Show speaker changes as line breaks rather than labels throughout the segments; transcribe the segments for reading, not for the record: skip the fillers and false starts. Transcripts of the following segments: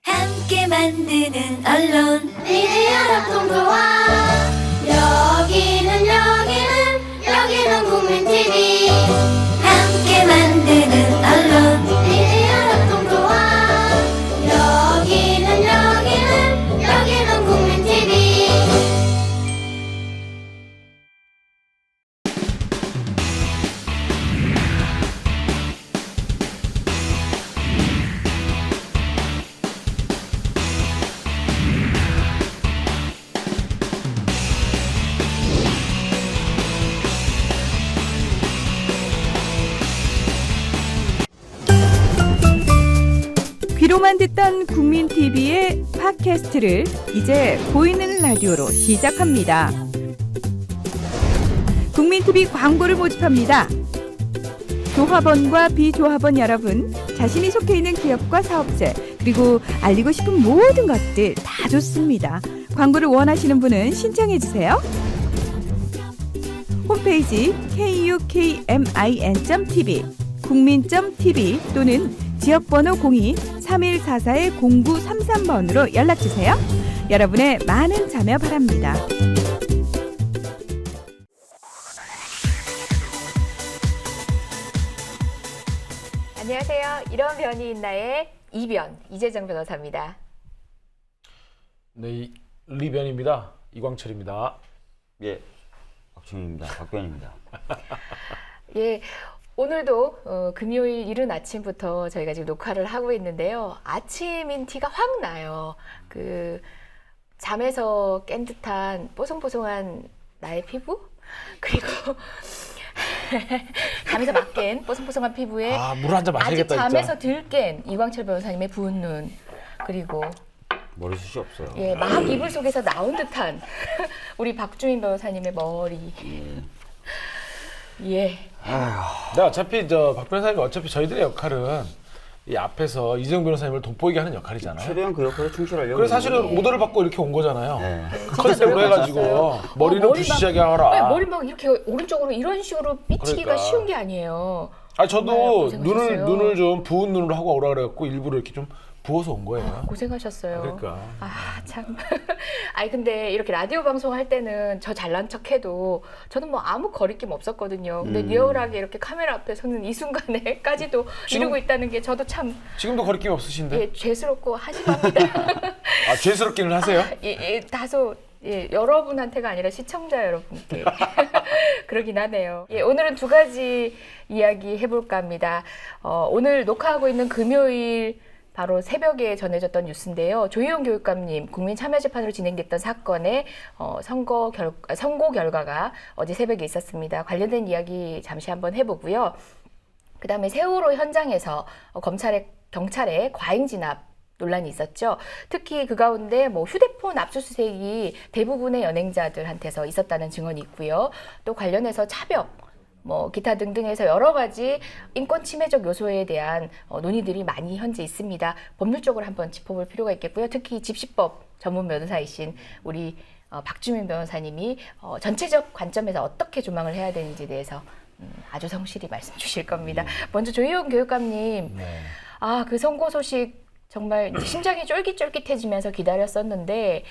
함께 만드는 언론
미디어 협동조합 여기는 국민TV
함께 만드는 언론
미디어 협동조합 여기는 국민TV
귀로만 듣던 국민TV의 팟캐스트를 이제 보이는 라디오로 시작합니다. 국민TV 광고를 모집합니다. 조합원과 비조합원 여러분, 자신이 속해 있는 기업과 사업체, 그리고 알리고 싶은 모든 것들 다 좋습니다. 광고를 원하시는 분은 신청해주세요. 홈페이지 kukmin.tv, 국민.tv 또는 지역번호 02-3144-0933번으로 연락주세요. 여러분의 많은 참여 바랍니다.
안녕하세요. 이런 변이 있나의 이변 이재정 변호사입니다.
네, 리변입니다. 이광철입니다.
예, 박충입니다. 박변입니다.
예, 오늘도 금요일 이른 아침부터 저희가 지금 녹화를 하고 있는데요. 아침인 티가 확 나요. 그 잠에서 깬 듯한 뽀송뽀송한 나의 피부? 그리고 잠에서 막 깬 뽀송뽀송한 피부에
물 한 잔
아직
마셔야겠다
잠에서
진짜.
들 깬 이광철 변호사님의 부은 눈, 그리고
머리숱이 없어요.
예, 막 이불 속에서 나온 듯한 우리 박주민 변호사님의 머리. 예.
네, 어차피 박 변호사님 어차피 저희들의 역할은 이 앞에서 이재정 변호사님을 돋보이게 하는 역할이잖아요.
최대한 그 역할에 충실하려고.
그래서 사실은
했는데.
오더를 받고 이렇게 온 거잖아요.
네.
그 컨셉으로 해가지고 머리는 부시하게 하라.
네, 머리 막 이렇게 오른쪽으로 이런 식으로 삐치기가
그러니까.
쉬운 게 아니에요.
아니 저도
정말 고생하셨어요.
눈을 좀 부은 눈으로 하고 오라 그래갖고 일부러 이렇게 좀 부어서 온 거예요.
고생하셨어요.
그러니까.
아, 참. 아니, 근데 이렇게 라디오 방송할 때는 저 잘난 척 해도 저는 뭐 아무 거리낌 없었거든요. 근데 리얼하게 이렇게 카메라 앞에 서는 이 순간에까지도 이러고 있다는 게 저도 참
지금도 거리낌 없으신데?
예, 죄스럽고 한심합니다.
아, 죄스럽기는 하세요?
예, 다소 예, 여러분한테가 아니라 시청자 여러분께 그러긴 하네요. 예, 오늘은 두 가지 이야기 해볼까 합니다. 오늘 녹화하고 있는 금요일 바로 새벽에 전해졌던 뉴스인데요. 조희영 교육감님 국민참여재판으로 진행됐던 사건의 선고 결과가 어제 새벽에 있었습니다. 관련된 이야기 잠시 한번 해보고요. 그다음에 세월호 현장에서 경찰의 과잉 진압 논란이 있었죠. 특히 그 가운데 뭐 휴대폰 압수수색이 대부분의 연행자들한테서 있었다는 증언이 있고요. 또 관련해서 차벽, 뭐 기타 등등해서 여러 가지 인권 침해적 요소에 대한 논의들이 많이 현재 있습니다. 법률적으로 한번 짚어볼 필요가 있겠고요. 특히 집시법 전문 변호사이신 우리 박주민 변호사님이 전체적 관점에서 어떻게 조망을 해야 되는지에 대해서 아주 성실히 말씀 주실 겁니다. 먼저 조희영 교육감님,
네.
그 선고 소식 정말 심장이 쫄깃쫄깃해지면서 기다렸었는데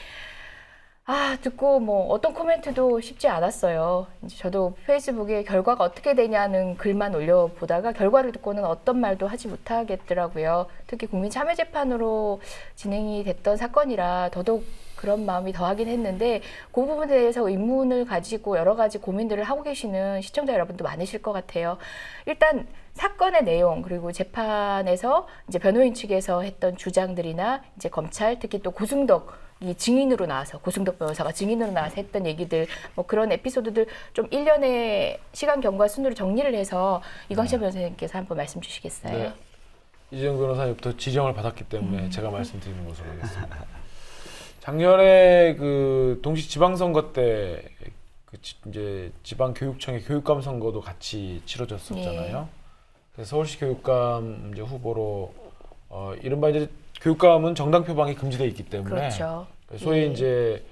듣고 뭐 어떤 코멘트도 쉽지 않았어요. 이제 저도 페이스북에 결과가 어떻게 되냐는 글만 올려보다가 결과를 듣고는 어떤 말도 하지 못하겠더라고요. 특히 국민참여재판으로 진행이 됐던 사건이라 더더욱 그런 마음이 더하긴 했는데 그 부분에 대해서 의문을 가지고 여러 가지 고민들을 하고 계시는 시청자 여러분도 많으실 것 같아요. 일단 사건의 내용, 그리고 재판에서 이제 변호인 측에서 했던 주장들이나 이제 검찰, 특히 또 고승덕 변호사가 증인으로 나와서 했던 얘기들, 뭐 그런 에피소드들 좀 일련의 시간 경과 순으로 정리를 해서 이광철 변호사님께서 한번 말씀 주시겠어요?
네. 이재정 변호사님부터 지정을 받았기 때문에 제가 말씀드리는 것으로 하겠습니다. 작년에 그 동시 지방선거 때 이제 지방교육청의 교육감 선거도 같이 치러졌었잖아요.
네.
그래서 서울시 교육감 이제 후보로 이른바 이제 교육감은 정당 표방이 금지돼 있기 때문에
그렇죠.
소위
예.
이제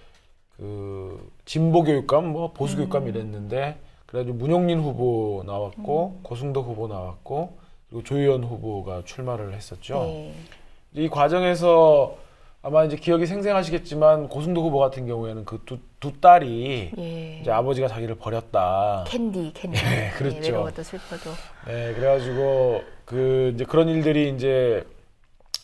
그 진보 교육감, 뭐 보수 교육감 이랬는데 그래가지고 문용린 후보 나왔고 고승덕 후보 나왔고 그리고 조희연 후보가 출마를 했었죠.
네.
이 과정에서 아마 이제 기억이 생생하시겠지만 고승도 후보 같은 경우에는 그 두 딸이
예.
이제 아버지가 자기를 버렸다.
캔디.
예, 그렇죠.
외로워도 슬퍼도.
네, 그래가지고 이제 그런 일들이 이제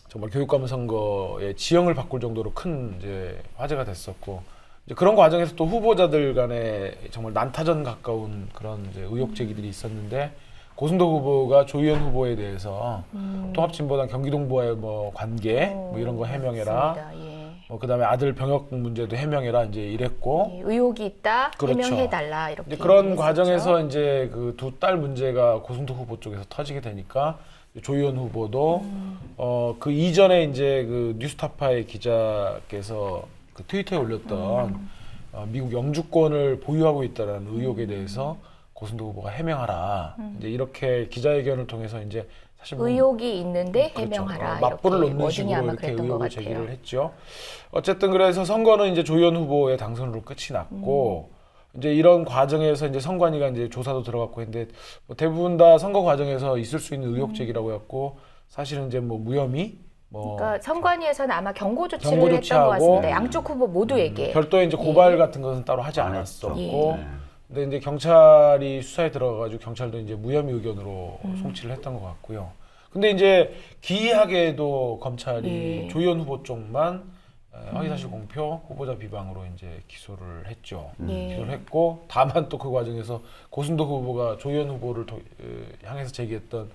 정말 교육감 선거의 지형을 바꿀 정도로 큰 이제 화제가 됐었고 이제 그런 과정에서 또 후보자들 간에 정말 난타전 가까운 그런 이제 의혹 제기들이 있었는데 고승도 후보가 조희연 후보에 대해서 통합진보당 경기동부와의 뭐 관계 뭐 이런 거 해명해라.
맞습니다. 예.
뭐 그다음에 아들 병역 문제도 해명해라 이제 이랬고
예, 의혹이 있다.
그렇죠.
해명해달라 이렇게.
이제 그런
얘기했었죠.
과정에서 이제 그 두 딸 문제가 고승도 후보 쪽에서 터지게 되니까 조희연 후보도 그 이전에 이제 그 뉴스타파의 기자께서 그 트위터에 올렸던 미국 영주권을 보유하고 있다는 의혹에 대해서 고승도 후보가 해명하라. 이제 이렇게 기자회견을 통해서 이제 사실 뭐
의혹이 있는데
그렇죠.
해명하라.
맞불을
이렇게
놓는
워딩이
식으로
아마
이렇게
그랬던 것
의혹을
같아요.
제기를 했죠. 어쨌든 그래서 선거는 이제 조희연 후보의 당선으로 끝이 났고 이제 이런 과정에서 이제 선관위가 이제 조사도 들어갔고 했는데 뭐 대부분 다 선거 과정에서 있을 수 있는 의혹 제기라고 했고 사실은 이제 뭐 무혐의 뭐
그러니까 선관위에서는 아마 경고 조치를
경고
했던 것
조치하고
같습니다. 양쪽 후보 모두에게.
별도의 이제 고발 같은 것은 따로 하지
안
않았었고
했죠.
예.
근데 이제 경찰이 수사에 들어가가지고 경찰도 이제 무혐의 의견으로 송치를 했던 것 같고요. 근데 이제 기이하게도 검찰이
예.
조희연 후보 쪽만 허위사실 공표 후보자 비방으로 이제 기소를 했죠.
예.
기소를 했고 다만 또 그 과정에서 고승도 후보가 조희연 후보를 향해서 제기했던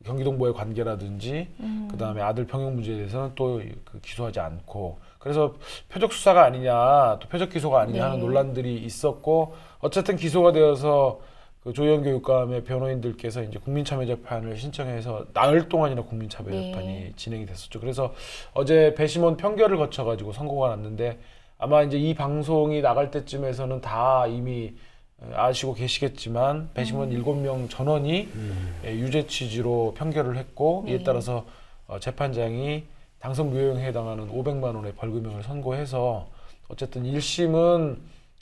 경기동부의 관계라든지 그다음에 아들 병역 문제에 대해서는 또 그 기소하지 않고 그래서 표적 수사가 아니냐 또 표적 기소가 아니냐 하는
네.
논란들이 있었고 어쨌든 기소가 되어서 그 조희연 교육감의 변호인들께서 이제 국민참여재판을 신청해서 나흘 동안이나 국민참여재판이
네.
진행이 됐었죠. 그래서 어제 배심원 평결을 거쳐가지고 선고가 났는데 아마 이제 이 방송이 나갈 때쯤에서는 다 이미 아시고 계시겠지만 배심원 7명 전원이 유죄 취지로 판결을 했고 이에 따라서 재판장이 당선 무효형에 해당하는 500만 원의 벌금형을 선고해서 어쨌든 1심은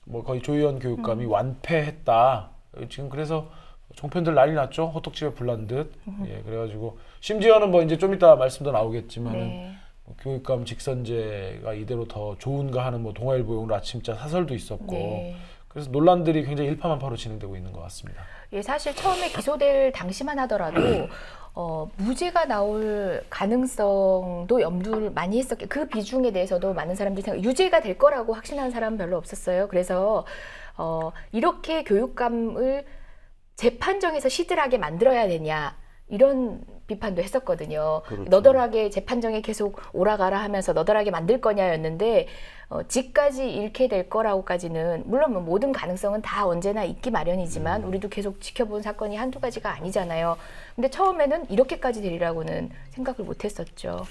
뭐 거의 조희연 교육감이 완패했다. 지금 그래서 종편들 난리 났죠. 호떡집에 불난 듯. 예, 그래가지고 심지어는 뭐 이제 좀 이따 말씀도 나오겠지만은
네.
뭐 교육감 직선제가 이대로 더 좋은가 하는 뭐 동아일보의 오늘 아침자 사설도 있었고
네.
그래서 논란들이 굉장히 일파만파로 진행되고 있는 것 같습니다.
예, 사실 처음에 기소될 당시만 하더라도 무죄가 나올 가능성도 염두를 많이 했었고 그 비중에 대해서도 많은 사람들이 유죄가 될 거라고 확신하는 사람은 별로 없었어요. 그래서 이렇게 교육감을 재판정에서 시들하게 만들어야 되냐 이런 비판도 했었거든요.
그렇죠.
너덜하게 재판정에 계속 오라가라 하면서 너덜하게 만들 거냐였는데 직까지 잃게 될 거라고까지는 물론 뭐 모든 가능성은 다 언제나 있기 마련이지만 우리도 계속 지켜본 사건이 한두 가지가 아니잖아요. 근데 처음에는 이렇게까지 되리라고는 생각을 못했었죠.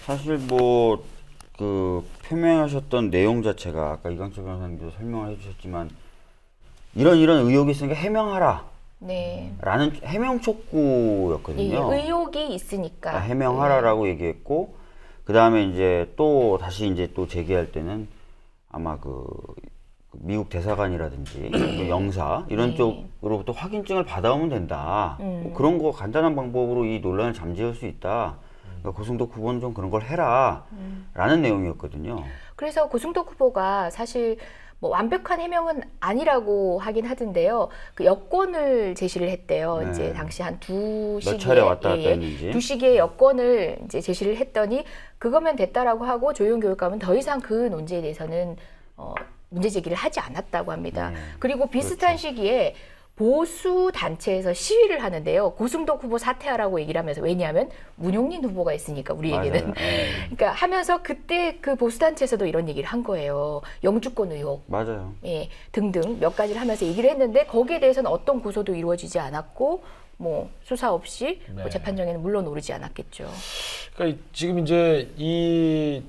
사실 뭐 그 표명하셨던 내용 자체가 아까 이강철 변호사님도 설명을 해주셨지만 이런 의혹이 있으니까 해명하라.
네.
라는 해명 촉구였거든요.
예, 의혹이 있으니까.
해명하라라고 얘기했고 그 다음에 이제 또 다시 이제 또 제기할 때는 아마 그 미국 대사관이라든지 그 영사 이런
네.
쪽으로부터 확인증을 받아오면 된다. 뭐 그런 거 간단한 방법으로 이 논란을 잠재울 수 있다. 그러니까 고승도 후보는 좀 그런 걸 해라. 라는 내용이었거든요.
그래서 고승덕 후보가 사실 뭐 완벽한 해명은 아니라고 하긴 하던데요. 그 여권을 제시를 했대요.
네.
이제 당시 한 두 시기에
몇 차례 왔다 갔다 했는지.
두 시기의 여권을 이제 제시를 했더니 그거면 됐다라고 하고 조희연 교육감은 더 이상 그 논제에 대해서는 문제 제기를 하지 않았다고 합니다. 그리고 비슷한
그렇죠.
시기에 보수 단체에서 시위를 하는데요. 고승덕 후보 사퇴하라고 얘기를 하면서 왜냐하면 문용린 후보가 있으니까 우리에게는.
맞아요. 네.
그러니까 하면서 그때 그 보수 단체에서도 이런 얘기를 한 거예요. 영주권 의혹,
맞아요.
예, 등등 몇 가지를 하면서 얘기를 했는데 거기에 대해서는 어떤 고소도 이루어지지 않았고 뭐 수사 없이
네.
뭐 재판정에는 물론 오르지 않았겠죠.
그러니까 지금 이제 이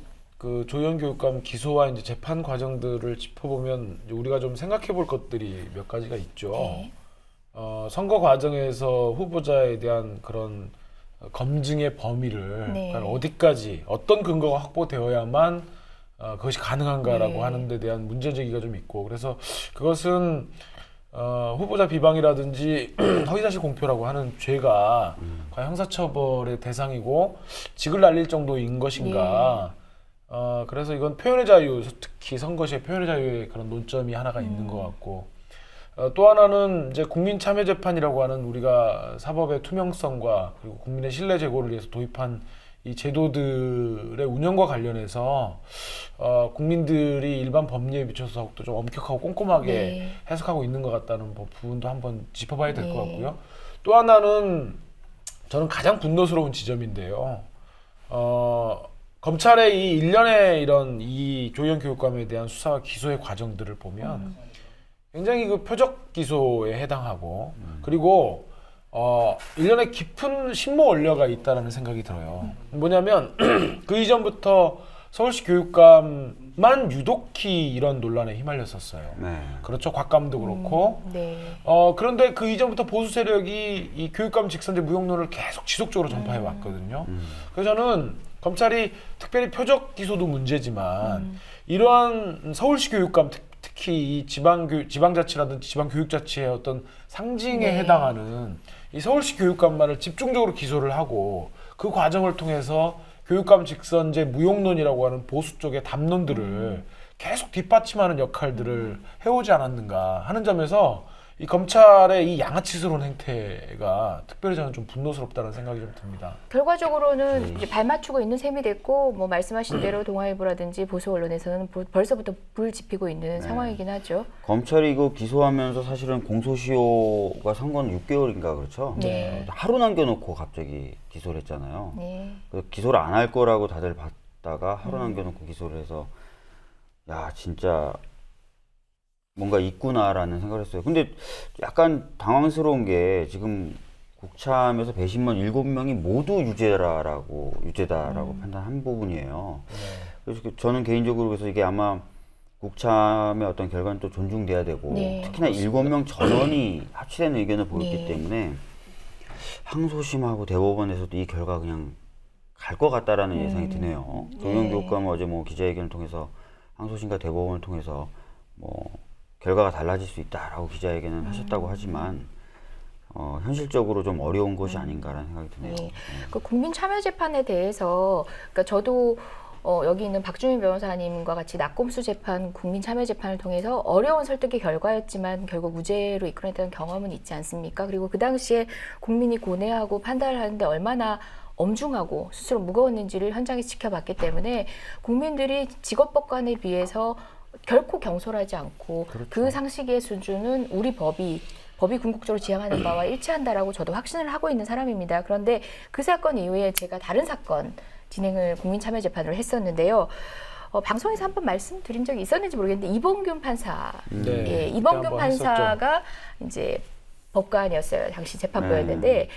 그 조희연 교육감 기소와 이제 재판 과정들을 짚어보면 이제 우리가 좀 생각해볼 것들이 몇 가지가 있죠.
네.
선거 과정에서 후보자에 대한 그런 검증의 범위를
네.
과연 어디까지 어떤 근거가 확보되어야만 그것이 가능한가라고
네.
하는 데 대한 문제 제기가 좀 있고 그래서 그것은 후보자 비방이라든지 허위사실 공표라고 하는 죄가 과연 형사처벌의 대상이고 직을 날릴 정도인 것인가. 그래서 이건 표현의 자유, 특히 선거 시의 표현의 자유의 그런 논점이 하나가 있는 것 같고, 또 하나는 이제 국민참여재판이라고 하는 우리가 사법의 투명성과 그리고 국민의 신뢰 제고를 위해서 도입한 이 제도들의 운영과 관련해서 국민들이 일반 법리에 비춰서 더욱더 좀 엄격하고 꼼꼼하게
네.
해석하고 있는 것 같다는 부분도 한번 짚어봐야 될 것
네.
같고요. 또 하나는 저는 가장 분노스러운 지점인데요. 검찰의 이 일련의 이런 이 조희연 교육감에 대한 수사와 기소의 과정들을 보면 굉장히 그 표적 기소에 해당하고 그리고 일련의 깊은 신모 원료가 있다라는 생각이 들어요. 뭐냐면 그 이전부터 서울시 교육감만 유독히 이런 논란에 휘말렸었어요.
네.
그렇죠. 곽감도 그렇고.
네.
그런데 그 이전부터 보수 세력이 이 교육감 직선제 무용론을 계속 지속적으로 전파해 왔거든요. 그래서 저는 검찰이 특별히 표적 기소도 문제지만 이러한 서울시 교육감 특히 이 지방자치라든지 지방교육자치의 어떤 상징에
네.
해당하는 이 서울시 교육감만을 집중적으로 기소를 하고 그 과정을 통해서 교육감 직선제 무용론이라고 하는 보수 쪽의 담론들을 계속 뒷받침하는 역할들을 해오지 않았는가 하는 점에서 이 검찰의 이 양아치스러운 행태가 특별히 저는 좀 분노스럽다는 생각이 좀 듭니다.
결과적으로는 이제 발맞추고 있는 셈이 됐고 뭐 말씀하신 대로 동아일보라든지 보수 언론에서는 벌써부터 불 지피고 있는 상황이긴 하죠.
검찰이 이거 기소하면서 사실은 공소시효가 선고는 6개월인가 그렇죠?
네.
하루 남겨놓고 갑자기 기소를 했잖아요.
네.
그래서 기소를 안 할 거라고 다들 봤다가 하루 남겨놓고 기소를 해서 야 진짜 뭔가 있구나라는 생각을 했어요. 근데 약간 당황스러운 게 지금 국참에서 배심원 7명이 모두 유죄다라고 판단한 부분이에요. 그래서 저는 개인적으로 그래서 이게 아마 국참의 어떤 결과는 또 존중돼야 되고
네,
특히나 7명 전원이 합치된 의견을 보였기
네.
때문에 항소심하고 대법원에서도 이 결과 그냥 갈 것 같다라는 예상이 드네요. 조희연 교육감은 어제 뭐 기자회견을 통해서 항소심과 대법원을 통해서 뭐 결과가 달라질 수 있다라고 기자회견을 하셨다고 하지만 현실적으로 좀 어려운 것이 아닌가라는 생각이 드네요.
네. 그 국민참여재판에 대해서 그러니까 저도 여기 있는 박주민 변호사님과 같이 낙검수 재판, 국민참여재판을 통해서 어려운 설득의 결과였지만 결국 무죄로 이끌어냈다는 경험은 있지 않습니까? 그리고 그 당시에 국민이 고뇌하고 판단을 하는데 얼마나 엄중하고 스스로 무거웠는지를 현장에서 지켜봤기 때문에 국민들이 직업법관에 비해서 결코 경솔하지 않고 그 상식의 수준은 우리 법이 궁극적으로 지향하는 바와 일치한다라고 저도 확신을 하고 있는 사람입니다. 그런데 그 사건 이후에 제가 다른 사건 진행을 국민참여재판으로 했었는데요. 방송에서 한번 말씀드린 적이 있었는지 모르겠는데 이범균 판사,
네,
예,
그때
이범균
한번
판사가 이제 법관이었어요. 당시 재판부였는데.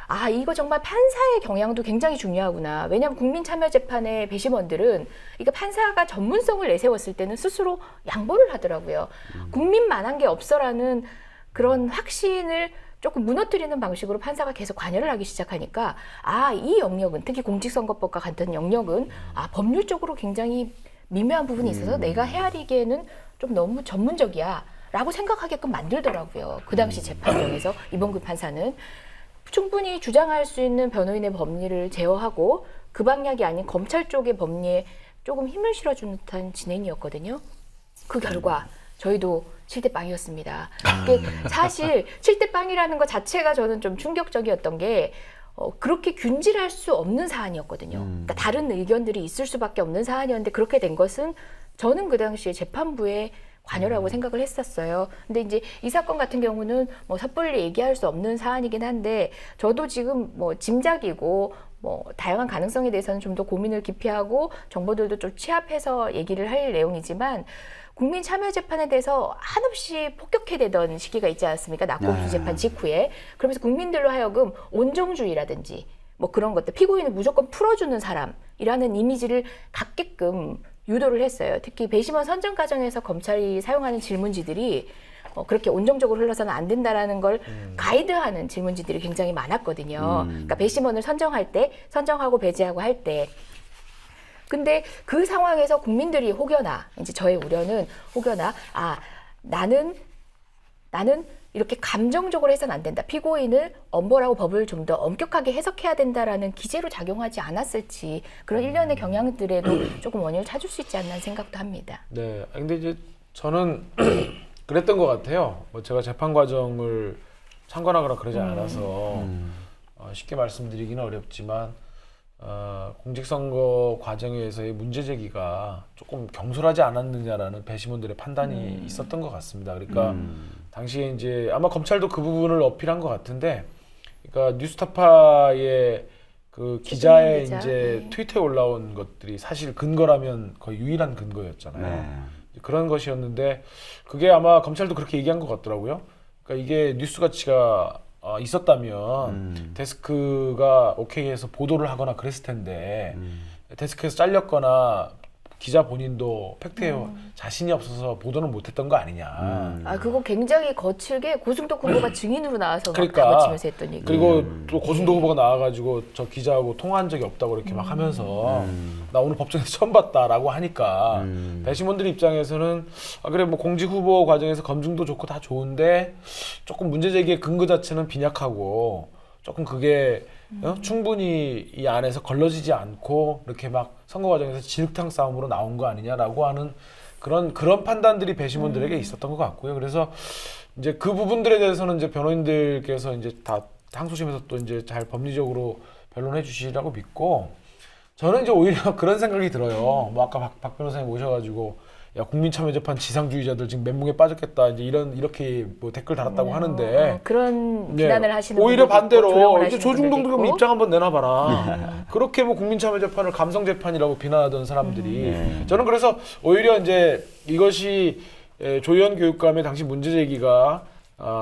아, 이거 정말 판사의 경향도 굉장히 중요하구나. 왜냐하면 국민참여재판의 배심원들은 이거 판사가 전문성을 내세웠을 때는 스스로 양보를 하더라고요. 국민만한 게 없어라는 그런 확신을 조금 무너뜨리는 방식으로 판사가 계속 관여를 하기 시작하니까 아, 이 영역은 특히 공직선거법과 같은 영역은 아, 법률적으로 굉장히 미묘한 부분이 있어서 내가 헤아리기에는 좀 너무 전문적이야 라고 생각하게끔 만들더라고요. 그 당시 재판정에서 이범균 판사는 충분히 주장할 수 있는 변호인의 법리를 제어하고 그 방향이 아닌 검찰 쪽의 법리에 조금 힘을 실어주는 듯한 진행이었거든요. 그 결과 저희도 7대 빵이었습니다. 사실 7대 빵이라는 것 자체가 저는 좀 충격적이었던 게 그렇게 균질할 수 없는 사안이었거든요. 그러니까 다른 의견들이 있을 수밖에 없는 사안이었는데 그렇게 된 것은 저는 그 당시에 재판부의 관여라고 생각을 했었어요. 근데 이제 이 사건 같은 경우는 뭐 섣불리 얘기할 수 없는 사안이긴 한데 저도 지금 뭐 짐작이고 뭐 다양한 가능성에 대해서는 좀 더 고민을 깊이 하고 정보들도 좀 취합해서 얘기를 할 내용이지만 국민 참여재판에 대해서 한없이 폭격해대던 시기가 있지 않습니까? 낙검수 재판 직후에. 그러면서 국민들로 하여금 온정주의라든지 뭐 그런 것들, 피고인을 무조건 풀어주는 사람이라는 이미지를 갖게끔 유도를 했어요. 특히 배심원 선정 과정에서 검찰이 사용하는 질문지들이 그렇게 온정적으로 흘러서는 안 된다라는 걸 가이드하는 질문지들이 굉장히 많았거든요. 그러니까 배심원을 선정할 때, 선정하고 배제하고 할 때. 근데 그 상황에서 국민들이 혹여나, 이제 저의 우려는 혹여나, 아, 나는 나는 이렇게 감정적으로 해서는 안 된다. 피고인을 엄벌하고 법을 좀 더 엄격하게 해석해야 된다라는 기제로 작용하지 않았을지 그런 일련의 경향들에도 조금 원인을 찾을 수 있지 않나 생각도 합니다.
네. 근데 이제 저는 그랬던 것 같아요. 뭐 제가 재판 과정을 참관하거나 그러지 않아서 쉽게 말씀드리기는 어렵지만 공직선거 과정에서의 문제 제기가 조금 경솔하지 않았느냐라는 배심원들의 판단이 있었던 것 같습니다. 그러니까 당시에 이제 아마 검찰도 그 부분을 어필한 것 같은데, 그러니까 뉴스타파의 그 기자의
기자.
이제 트위터에 올라온 것들이 사실 근거라면 거의 유일한 근거였잖아요.
네.
그런 것이었는데 그게 아마 검찰도 그렇게 얘기한 것 같더라고요. 그러니까 이게 뉴스 가치가 있었다면 데스크가 오케이해서 보도를 하거나 그랬을 텐데 데스크에서 잘렸거나 기자 본인도 팩트에 자신이 없어서 보도는 못했던 거 아니냐.
아 그거 굉장히 거칠게 고승덕 후보가 증인으로 나와서 막
그러니까.
다그치면서 했던 얘기.
그리고 또 고순도 후보가 나와가지고 저 기자하고 통화한 적이 없다고 이렇게 막 하면서 나 오늘 법정에서 처음 봤다라고 하니까 배심원들 입장에서는 그래 뭐 공직 후보 과정에서 검증도 좋고 다 좋은데 조금 문제 제기의 근거 자체는 빈약하고 조금 그게 충분히 이 안에서 걸러지지 않고 이렇게 막 선거 과정에서 진흙탕 싸움으로 나온 거 아니냐라고 하는 그런 판단들이 배심원들에게 있었던 것 같고요. 그래서 이제 그 부분들에 대해서는 이제 변호인들께서 이제 다 항소심에서 또 이제 잘 법리적으로 변론해 주시라고 믿고, 저는 이제 오히려 그런 생각이 들어요. 뭐 아까 박 변호사님 오셔가지고 야 국민참여재판 지상주의자들 지금 멘붕에 빠졌겠다 이제 이렇게 뭐 댓글 달았다고 하는데
그런
네,
비난을 하시는
오히려
분들도 있고, 조롱을
반대로 이제
하시는
조중동
분들도
그
있고.
입장 한번 내놔봐라. 그렇게 뭐 국민참여재판을 감성재판이라고 비난하던 사람들이 저는 그래서 오히려 이제 이것이 조희연 교육감의 당시 문제 제기가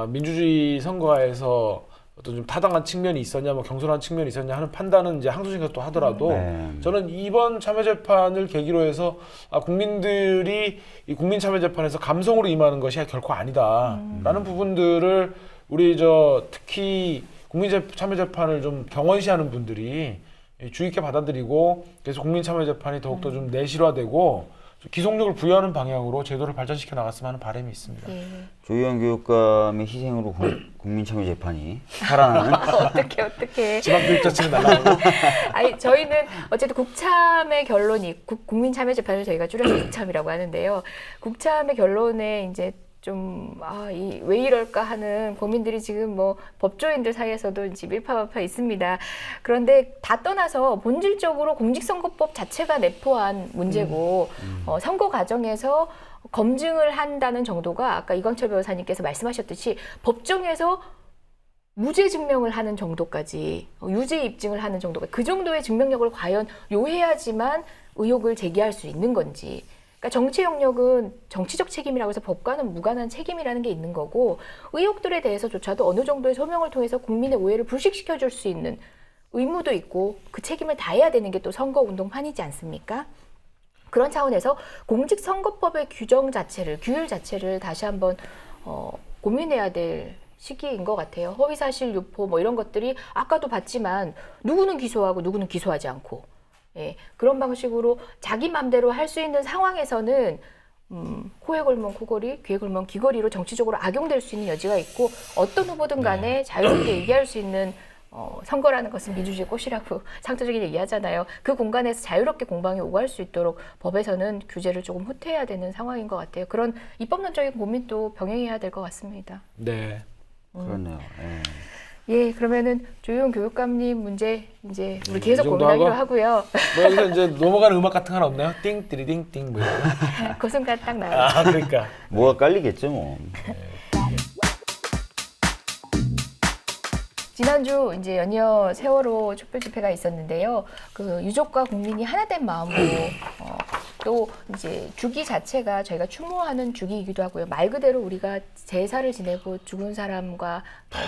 민주주의 선거에서 어떤 좀 타당한 측면이 있었냐, 뭐 경솔한 측면이 있었냐 하는 판단은 이제 항소심에서 또 하더라도 저는 이번 참여재판을 계기로 해서 국민들이 이 국민참여재판에서 감성으로 임하는 것이 결코 아니다라는 부분들을 우리 특히 국민참여재판을 좀 경원시하는 분들이 주의 있게 받아들이고, 그래서 국민참여재판이 더욱더 좀 내실화되고 기속력을 부여하는 방향으로 제도를 발전시켜 나갔으면 하는 바람이 있습니다.
예.
조희연 교육감의 희생으로 국민참여재판이 살아나는
어떻게
지방교육자치는 날라가고.
아니 저희는 어쨌든 국참의 결론이 국민참여재판을 저희가 줄여서 국참이라고 하는데요. 국참의 결론에 이제 좀 왜 이럴까 하는 고민들이 지금 뭐 법조인들 사이에서도 이제 일파만파 있습니다. 그런데 다 떠나서 본질적으로 공직선거법 자체가 내포한 문제고 선거 과정에서 검증을 한다는 정도가 아까 이광철 변호사님께서 말씀하셨듯이 법정에서 무죄 증명을 하는 정도까지 유죄 입증을 하는 정도가 그 정도의 증명력을 과연 요해야지만 의혹을 제기할 수 있는 건지. 그러니까 정치 영역은 정치적 책임이라고 해서 법과는 무관한 책임이라는 게 있는 거고, 의혹들에 대해서조차도 어느 정도의 소명을 통해서 국민의 오해를 불식시켜줄 수 있는 의무도 있고 그 책임을 다해야 되는 게 또 선거운동판이지 않습니까? 그런 차원에서 공직선거법의 규율 자체를 다시 한번 고민해야 될 시기인 것 같아요. 허위사실 유포 뭐 이런 것들이 아까도 봤지만 누구는 기소하고 누구는 기소하지 않고, 예, 그런 방식으로 자기 맘대로 할 수 있는 상황에서는 코에 걸면 코걸이, 귀에 걸면 귀걸이로 정치적으로 악용될 수 있는 여지가 있고, 어떤 후보든 간에 자유롭게 얘기할 수 있는 선거라는 것은 민주주의 꽃이라고 상투적인 얘기하잖아요. 그 공간에서 자유롭게 공방이 오갈 수 있도록 법에서는 규제를 조금 후퇴해야 되는 상황인 것 같아요. 그런 입법론적인 고민도 병행해야 될 것 같습니다.
네.
그렇네요.
예, 그러면은 조희연 교육감님 문제 이제 우리
이
계속
정도
고민하기로
하고?
하고요.
뭐 여기서 이제 넘어가는 음악 같은 거 하나 없나요? 띵띠리띵띵 뭐 이런 거.
그 순간 딱 나와요.
그러니까.
뭐가 깔리겠죠 뭐.
지난주 이제 연이어 세월호 촛불 집회가 있었는데요. 그 유족과 국민이 하나된 마음으로 또 이제 주기 자체가 저희가 추모하는 주기이기도 하고요. 말 그대로 우리가 제사를 지내고 죽은 사람과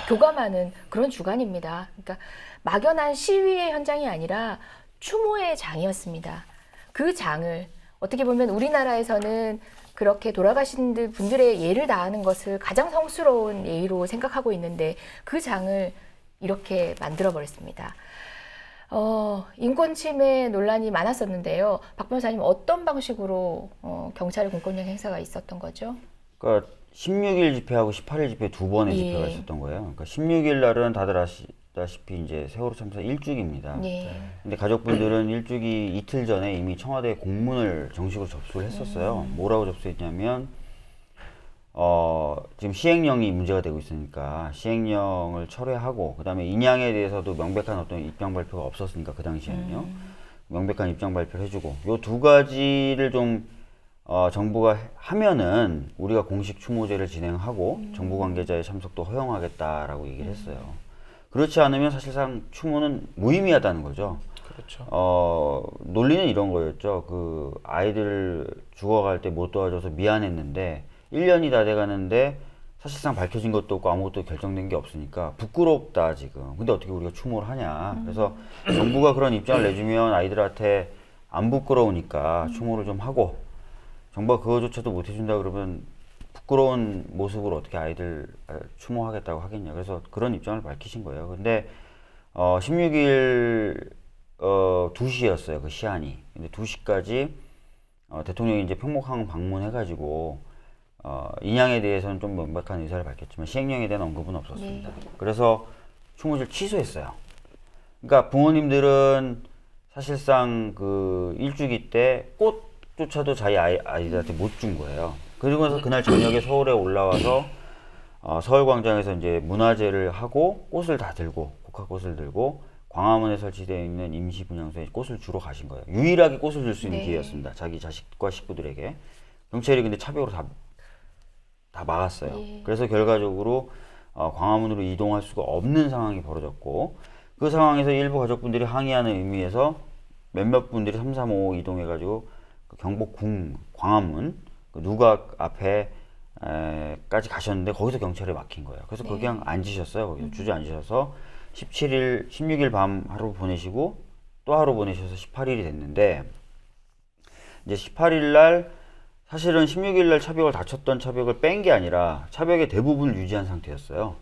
교감하는 그런 주간입니다. 그러니까 막연한 시위의 현장이 아니라 추모의 장이었습니다. 그 장을 어떻게 보면 우리나라에서는 그렇게 돌아가신 분들의 예를 다하는 것을 가장 성스러운 예의로 생각하고 있는데 그 장을 이렇게 만들어버렸습니다. 인권 침해 논란이 많았었는데요. 박 변호사님 어떤 방식으로 경찰의 공권력 행사가 있었던 거죠?
그러니까 16일 집회하고 18일 집회 두 번의
예.
집회가 있었던 거예요. 그러니까 16일 날은 다들 아시다시피 이제 세월호 참사 1주기입니다.
네.
근데 가족분들은 일주기 이틀 전에 이미 청와대에 공문을 정식으로 접수를 했었어요. 뭐라고 접수했냐면 지금 시행령이 문제가 되고 있으니까 시행령을 철회하고 그다음에 인양에 대해서도 명백한 어떤 입장 발표가 없었으니까 그 당시에는요. 명백한 입장 발표를 해주고 요 두 가지를 좀 정부가 하면은 우리가 공식 추모제를 진행하고 정부 관계자의 참석도 허용하겠다라고 얘기를 했어요. 그렇지 않으면 사실상 추모는 무의미하다는 거죠.
그렇죠.
논리는 이런 거였죠. 그 아이들 죽어갈 때 못 도와줘서 미안했는데 1년이 다 돼가는데 사실상 밝혀진 것도 없고 아무것도 결정된 게 없으니까 부끄럽다 지금. 근데 어떻게 우리가 추모를 하냐. 그래서 정부가 그런 입장을 내주면 아이들한테 안 부끄러우니까 추모를 좀 하고 정부가 그거조차도 못 해준다 그러면 부끄러운 모습으로 어떻게 아이들 추모하겠다고 하겠냐. 그래서 그런 입장을 밝히신 거예요. 근데 16일 2시였어요. 그 시한이. 근데 2시까지 대통령이 이제 평목항 방문해가지고 인양에 대해서는 좀 명백한 의사를 밝혔지만 시행령에 대한 언급은 없었습니다. 그래서 추모제를 취소했어요. 그러니까 부모님들은 사실상 그 일주기 때 꽃조차도 자기 아이들한테 못 준 거예요. 그리고 나서 그날 저녁에 서울에 올라와서 서울광장에서 이제 문화제를 하고 꽃을 다 들고 국화꽃을 들고 광화문에 설치되어 있는 임시 분향소에 꽃을 주러 가신 거예요. 유일하게 꽃을 줄 수 있는
네.
기회였습니다. 자기 자식과 식구들에게. 경찰이 근데 차벽으로 다 막았어요.
예.
그래서 결과적으로 광화문으로 이동할 수가 없는 상황이 벌어졌고 그 상황에서 일부 가족분들이 항의하는 의미에서 몇몇 분들이 3, 3, 5 이동해가지고 그 경복궁 광화문 그 누각 앞에 까지 가셨는데 거기서 경찰에 막힌 거예요. 그래서 거기 그냥 앉으셨어요. 거기서 주저앉으셔서 16일 밤 하루 보내시고 또 하루 보내셔서 18일이 됐는데 이제 18일 날 사실은 16일 날 차벽을 닫혔던 차벽을 뺀 게 아니라 차벽의 대부분을 유지한 상태였어요.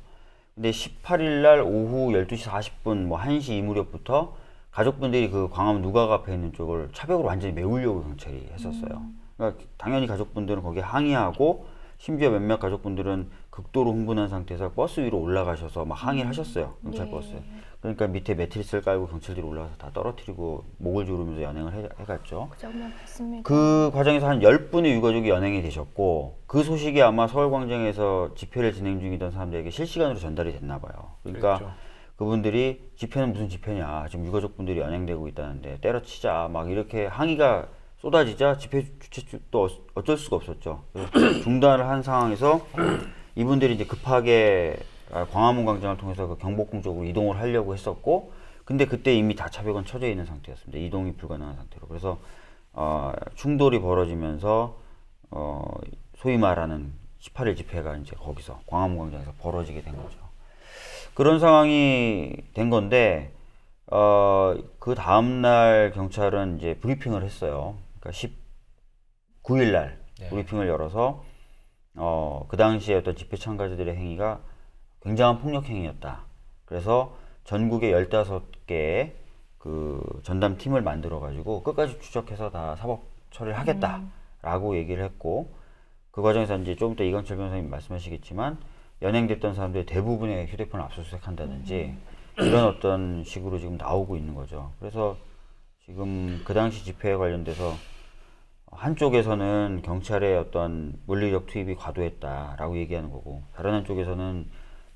근데 18일 날 오후 12시 40분 뭐 1시 이 무렵부터 가족분들이 그 광화문 누각 앞에 있는 쪽을 차벽으로 완전히 메우려고 경찰이 했었어요. 그러니까 당연히 가족분들은 거기에 항의하고 심지어 몇몇 가족분들은 극도로 흥분한 상태에서 버스 위로 올라가셔서 막 항의를 하셨어요. 경찰 버스에. 그러니까 밑에 매트리스를 깔고 경찰들이 올라가서 다 떨어뜨리고 목을 조르면서 연행을 해갔죠.
그 장면 봤습니다.
그 과정에서 한 10분의 유가족이 연행이 되셨고 그 소식이 아마 서울광장에서 집회를 진행 중이던 사람들에게 실시간으로 전달이 됐나 봐요. 그러니까
그랬죠.
그분들이 집회는 무슨 집회냐. 지금 유가족분들이 연행되고 있다는데 때려치자. 막 이렇게 항의가 쏟아지자 집회 주최 측도 어쩔 수가 없었죠. 그래서 중단을 한 상황에서 이분들이 이제 급하게 광화문 광장을 통해서 그 경복궁 쪽으로 이동을 하려고 했었고 근데 그때 이미 다 차벽은 쳐져 있는 상태였습니다. 이동이 불가능한 상태로. 그래서 충돌이 벌어지면서 소위 말하는 18일 집회가 이제 거기서 광화문 광장에서 벌어지게 된 거죠. 그런 상황이 된 건데 그 다음날 경찰은 이제 브리핑을 했어요. 그러니까 19일 날 브리핑을 열어서 그 당시에 어떤 집회 참가자들의 행위가 굉장한 폭력 행위였다. 그래서 전국에 15개의 그 전담 팀을 만들어 가지고 끝까지 추적해서 다 사법 처리를 하겠다라고 얘기를 했고 그 과정에서 이제 조금 더 이광철 변호사님 말씀하시겠지만 연행됐던 사람들의 대부분의 휴대폰을 압수수색한다든지 이런 어떤 식으로 지금 나오고 있는 거죠. 그래서 지금 그 당시 집회에 관련돼서 한쪽에서는 경찰의 어떤 물리력 투입이 과도했다라고 얘기하는 거고 다른 한쪽에서는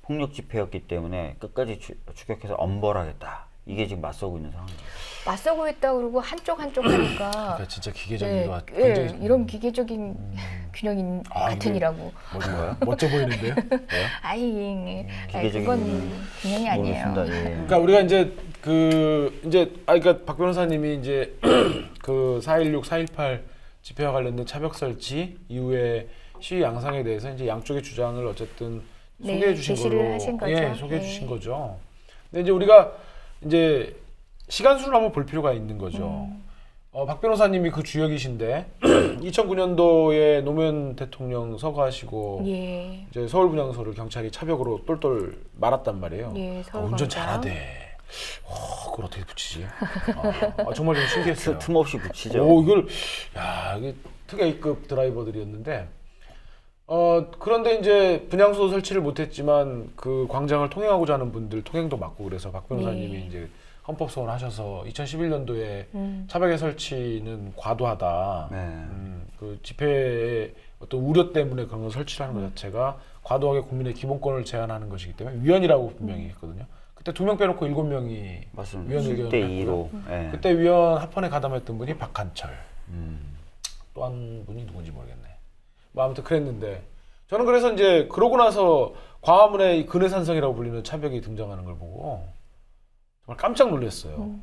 폭력 집회였기 때문에 끝까지 추격해서 엄벌하겠다. 이게 지금 맞서고 있는 상황이에요.
맞서고 있다 그러고 한쪽 하니까
그러니까 진짜 기계적인
네,
것
예,
굉장히
이런 기계적인 균형인 같으니라고.
뭐야? 멋져 보이는데요?
아이,
기계적인
그건 균형이 아니에요.
모르겠습니다. 예.
그러니까 우리가 이제 그러니까 박 변호사님이 이제 그 4.16, 4.18 집회와 관련된 차벽 설치 이후에 시위 양상에 대해서 이제 양쪽의 주장을 어쨌든
네,
소개해 주신
제시를
걸로
하신 거죠.
예, 소개해
네.
주신 거죠. 근데 이제 우리가 이제 시간순을 한번 볼 필요가 있는 거죠. 박 변호사님이 그 주역이신데 2009년도에 노무현 대통령 서거하시고
예.
이제 서울 분향소를 경찰이 차벽으로 똘똘 말았단 말이에요.
예, 서울
운전
광장.
잘하대. 그걸 어떻게 붙이지? 정말 좀 신기했어요.
틈없이 붙이죠.
오, 이게 특A급 드라이버들이었는데 그런데 이제 분향소 설치를 못했지만 그 광장을 통행하고자 하는 분들 통행도 막고 그래서 박 변호사님이
네.
이제 헌법 소원하셔서 2011년도에 차벽의 설치는 과도하다.
네.
그 집회의 어떤 우려 때문에 그런 걸 설치하는 것 자체가 과도하게 국민의 기본권을 제한하는 것이기 때문에 위헌이라고 분명히 했거든요. 그때 2명 빼놓고 7명이
맞습니다.
위헌 의견을
10대
했고요.
2로. 예.
그때 위헌 합헌에 가담했던 분이 박한철. 또 한 분이 누군지 모르겠네. 뭐 아무튼 그랬는데 저는 그래서 이제 그러고 나서 광화문에 이 근해산성이라고 불리는 차벽이 등장하는 걸 보고 정말 깜짝 놀랐어요.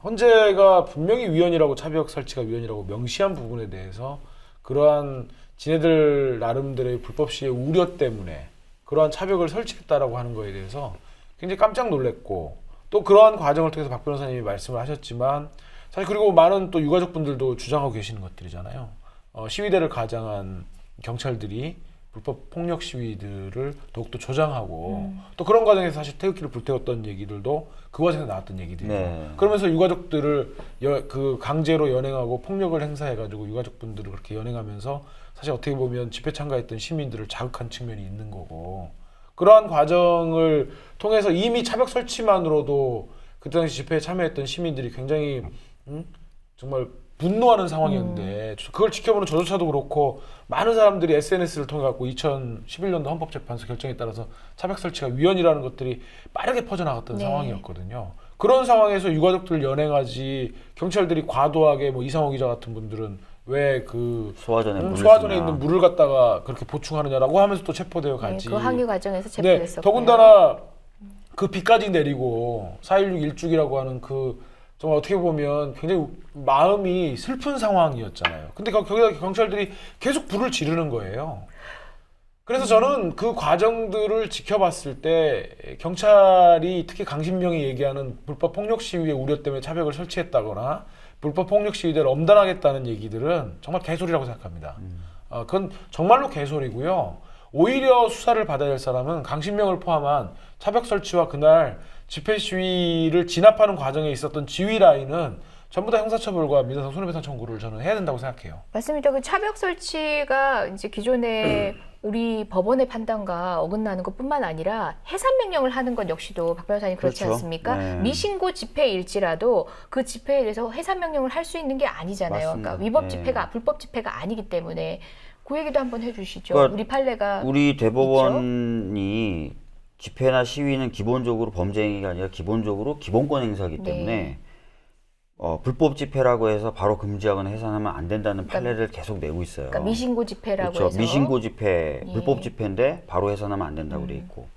헌재가 분명히 위헌이라고 차벽 설치가 위헌이라고 명시한 부분에 대해서 그러한 지네들 나름대로의 불법 시의 우려 때문에 그러한 차벽을 설치했다라고 하는 거에 대해서 굉장히 깜짝 놀랐고 또 그러한 과정을 통해서 박 변호사님이 말씀을 하셨지만 사실 그리고 많은 또 유가족분들도 주장하고 계시는 것들이잖아요. 시위대를 가장한 경찰들이 불법 폭력 시위들을 더욱더 조장하고 또 그런 과정에서 사실 태극기를 불태웠던 얘기들도 그 과정에서 나왔던 얘기들이죠.
네.
그러면서 유가족들을 그 강제로 연행하고 폭력을 행사해가지고 유가족분들을 그렇게 연행하면서 사실 어떻게 보면 집회 참가했던 시민들을 자극한 측면이 있는 거고 그러한 과정을 통해서 이미 차벽 설치만으로도 그때 당시 집회에 참여했던 시민들이 굉장히 정말 분노하는 상황이었는데 그걸 지켜보는 저조차도 그렇고 많은 사람들이 SNS를 통해 갖고 2011년도 헌법재판소 결정에 따라서 차벽 설치가 위헌이라는 것들이 빠르게 퍼져나갔던
네.
상황이었거든요. 그런 상황에서 유가족들을 연행하지 경찰들이 과도하게 뭐 이상호 기자 같은 분들은 왜 그
소화전에
있는 물을 갖다가 그렇게 보충하느냐라고 하면서 또 체포되어 가지.
그 항의 과정에서
네,
체포됐었고요.
더군다나 그 비까지 내리고 4.16 일주기라고 하는 그 정말 어떻게 보면 굉장히 마음이 슬픈 상황이었잖아요. 근데 거기다 경찰들이 계속 불을 지르는 거예요. 그래서 저는 그 과정들을 지켜봤을 때 경찰이 특히 강신명이 얘기하는 불법 폭력 시위의 우려 때문에 차벽을 설치했다거나 불법 폭력 시위대를 엄단하겠다는 얘기들은 정말 개소리라고 생각합니다. 그건 정말로 개소리고요. 오히려 수사를 받아야 할 사람은 강신명을 포함한 차벽 설치와 그날 집회 시위를 진압하는 과정에 있었던 지휘 라인은 전부 다 형사처벌과 민사상 손해배상 청구를 저는 해야 된다고 생각해요.
맞습니다. 그 차벽 설치가 이제 기존의 우리 법원의 판단과 어긋나는 것뿐만 아니라 해산 명령을 하는 것 역시도 박 변호사님 그렇지
그렇죠.
않습니까?
네.
미신고 집회일지라도 그 집회에 대해서 해산 명령을 할 수 있는 게 아니잖아요.
맞습니다.
그러니까 위법
네.
집회가 불법 집회가 아니기 때문에 그 얘기도 한번 해주시죠.
그러니까
우리 판례가
우리 대법원이 집회나 시위는 기본적으로 범죄 행위가 아니라 기본적으로 기본권 행사이기 때문에
네.
불법 집회라고 해서 바로 금지하거나 해산하면 안 된다는
그러니까
판례를 계속 내고 있어요.
그러니까 미신고 집회라고
그렇죠.
해서
미신고 집회,
예.
불법 집회인데 바로 해산하면 안 된다고 돼 있고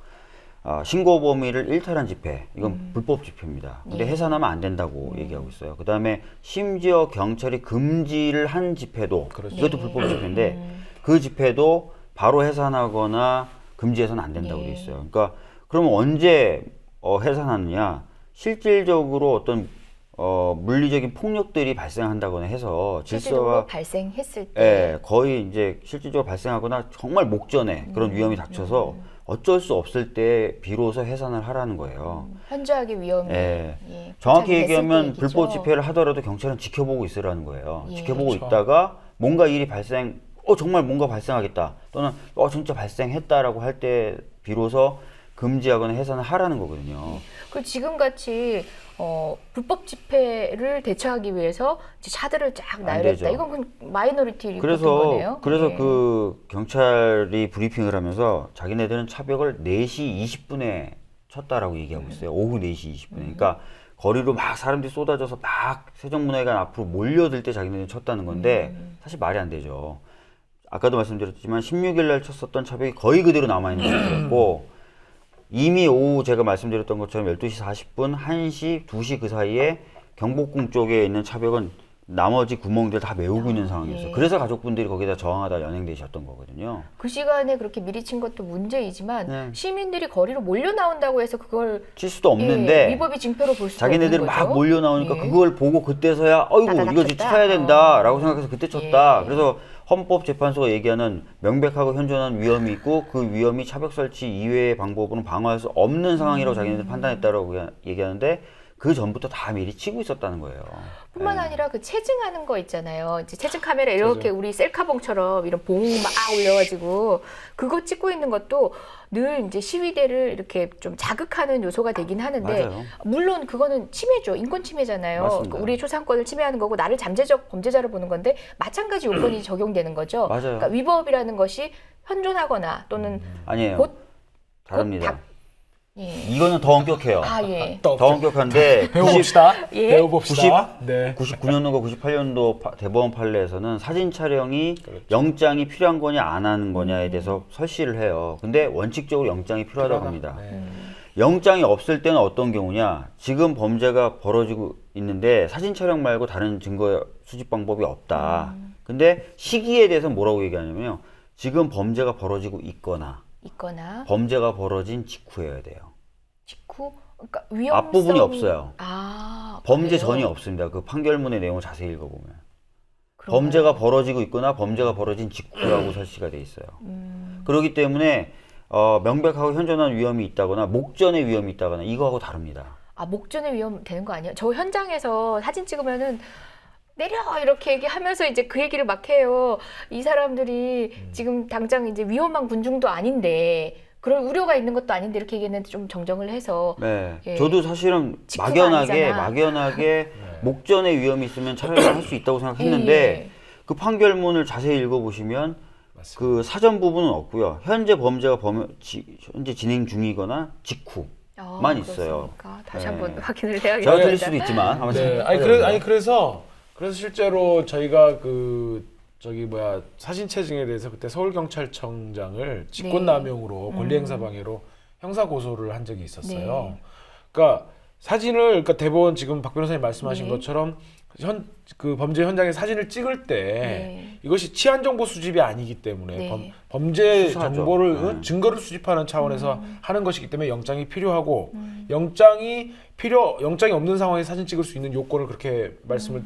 신고 범위를 일탈한 집회, 이건 불법 집회입니다. 근데
예.
해산하면 안 된다고 얘기하고 있어요. 그 다음에 심지어 경찰이 금지를 한 집회도
그렇죠.
이것도
네.
불법 집회인데 그 집회도 바로 해산하거나 금지해서는 안 된다고
예.
돼 있어요. 그러니까 그러면 언제 해산하느냐? 실질적으로 어떤 물리적인 폭력들이 발생한다거나 해서
실제로
질서가
발생했을 때
예, 거의 이제 실질적으로 발생하거나 정말 목전에 그런 위험이 닥쳐서 어쩔 수 없을 때 비로소 해산을 하라는 거예요.
현저하게 위험이
예.
예,
정확히
포착이 됐을 때
얘기하면
얘기죠.
불법 집회를 하더라도 경찰은 지켜보고 있으라는 거예요.
예.
지켜보고
그렇죠.
있다가 뭔가 일이 정말 뭔가 발생하겠다 또는 진짜 발생했다라고 할 때 비로소 금지하거나 해산을 하라는 거거든요.
그 지금 같이 불법 집회를 대처하기 위해서 이제 차들을 쫙
안
나열했다.
되죠.
이건 그 마이너리티 리포트인
그래서
거네요. 네.
그 경찰이 브리핑을 하면서 자기네들은 차벽을 4시 20분에 쳤다라고 얘기하고 있어요. 오후 4시 20분에. 그러니까 거리로 막 사람들이 쏟아져서 막 세종문화회관 앞으로 몰려들 때 자기네들이 쳤다는 건데 사실 말이 안 되죠. 아까도 말씀드렸지만 16일 날 쳤었던 차벽이 거의 그대로 남아있는 상태였고 이미 오후 제가 말씀드렸던 것처럼 12시 40분, 1시, 2시 그 사이에 경복궁 쪽에 있는 차벽은 나머지 구멍들 다 메우고 있는 상황이었어요.
예.
그래서 가족분들이 거기다 저항하다 연행되셨던 거거든요.
그 시간에 그렇게 미리 친 것도 문제이지만
네.
시민들이 거리로 몰려 나온다고 해서 그걸
칠 수도 없는데
위법이 징표로 볼 수도
자기네들이
없는 거죠.
막 몰려 나오니까
예.
그걸 보고 그때서야
따다닥
이거 이제
쳤다.
쳐야 된다라고 생각해서 그때 쳤다.
예.
그래서 헌법재판소가 얘기하는 명백하고 현존한 위험이 있고 그 위험이 차벽 설치 이외의 방법으로는 방어할 수 없는 상황이라고 자기네들 판단했다라고 얘기하는데 그 전부터 다 미리 치고 있었다는 거예요.
뿐만
네.
아니라 그 체증하는 거 있잖아요. 이제 체증 카메라 이렇게 우리 셀카봉처럼 이런 봉 막 올려가지고 그거 찍고 있는 것도 늘 이제 시위대를 이렇게 좀 자극하는 요소가 되긴 하는데
맞아요.
물론 그거는 침해죠. 인권 침해잖아요.
맞습니다.
우리 초상권을 침해하는 거고 나를 잠재적 범죄자로 보는 건데 마찬가지 요건이 적용되는 거죠.
맞아요.
그러니까 위법이라는 것이 현존하거나 또는
아니에요.
곧
다릅니다.
예.
이거는 더 엄격해요.
아 예.
더 엄격한데
배워봅시다.
예.
배워봅시다. 네.
99년도가 98년도 대법원 판례에서는 사진 촬영이
그렇죠.
영장이 필요한 거냐 안 하는 거냐에 대해서 설시를 해요. 근데 원칙적으로 영장이 필요하다고 합니다.
네.
영장이 없을 때는 어떤 경우냐? 지금 범죄가 벌어지고 있는데 사진 촬영 말고 다른 증거 수집 방법이 없다. 근데 시기에 대해서 뭐라고 얘기하냐면요. 지금 범죄가 벌어지고 있거나 범죄가 벌어진 직후여야 돼요.
직후 그러니까 위험성
앞부분이 없어요.
아,
범죄
그래요?
전이 없습니다. 그 판결문의 내용을 자세히 읽어보면.
그런가요?
범죄가 벌어지고 있거나 범죄가 벌어진 직후라고 설치가 돼 있어요. 그렇기 때문에 명백하고 현존한 위험이 있다거나 목전의 위험이 있다거나 이거하고 다릅니다.
아 목전의 위험 되는 거 아니에요? 저 현장에서 사진 찍으면은 내려 이렇게 얘기하면서 이제 그 얘기를 막 해요. 이 사람들이 지금 당장 이제 위험한 군중도 아닌데 그럴 우려가 있는 것도 아닌데 이렇게 얘기했는데 좀 정정을 해서
네,
예.
저도 사실은
직후가 아니잖아.
막연하게 목전의 위험이 있으면 촬영을 할 수 있다고 생각했는데
예.
그 판결문을 자세히 읽어보시면
맞습니다.
그 사전 부분은 없고요. 현재 범죄가 현재 진행 중이거나 직후. 만 있어요.
그렇습니까? 다시
네.
한번 확인을
제가
해야겠습니다.
틀릴 수도 있지만 아무튼
네. 아니 그래서 실제로 저희가 그 저기 뭐야 사진 체증에 대해서 그때 서울경찰청장을 직권남용으로 권리행사방해로 형사 고소를 한 적이 있었어요.
네.
그러니까 사진을 그러니까 대법원 지금 박 변호사님 말씀하신
네.
것처럼 그 범죄 현장에 사진을 찍을 때
네.
이것이 치안 정보 수집이 아니기 때문에
네.
범죄
수사죠.
정보를
네.
증거를 수집하는 차원에서 하는 것이기 때문에 영장이 필요하고 영장이 없는 상황에 사진 찍을 수 있는 요건을 그렇게 말씀을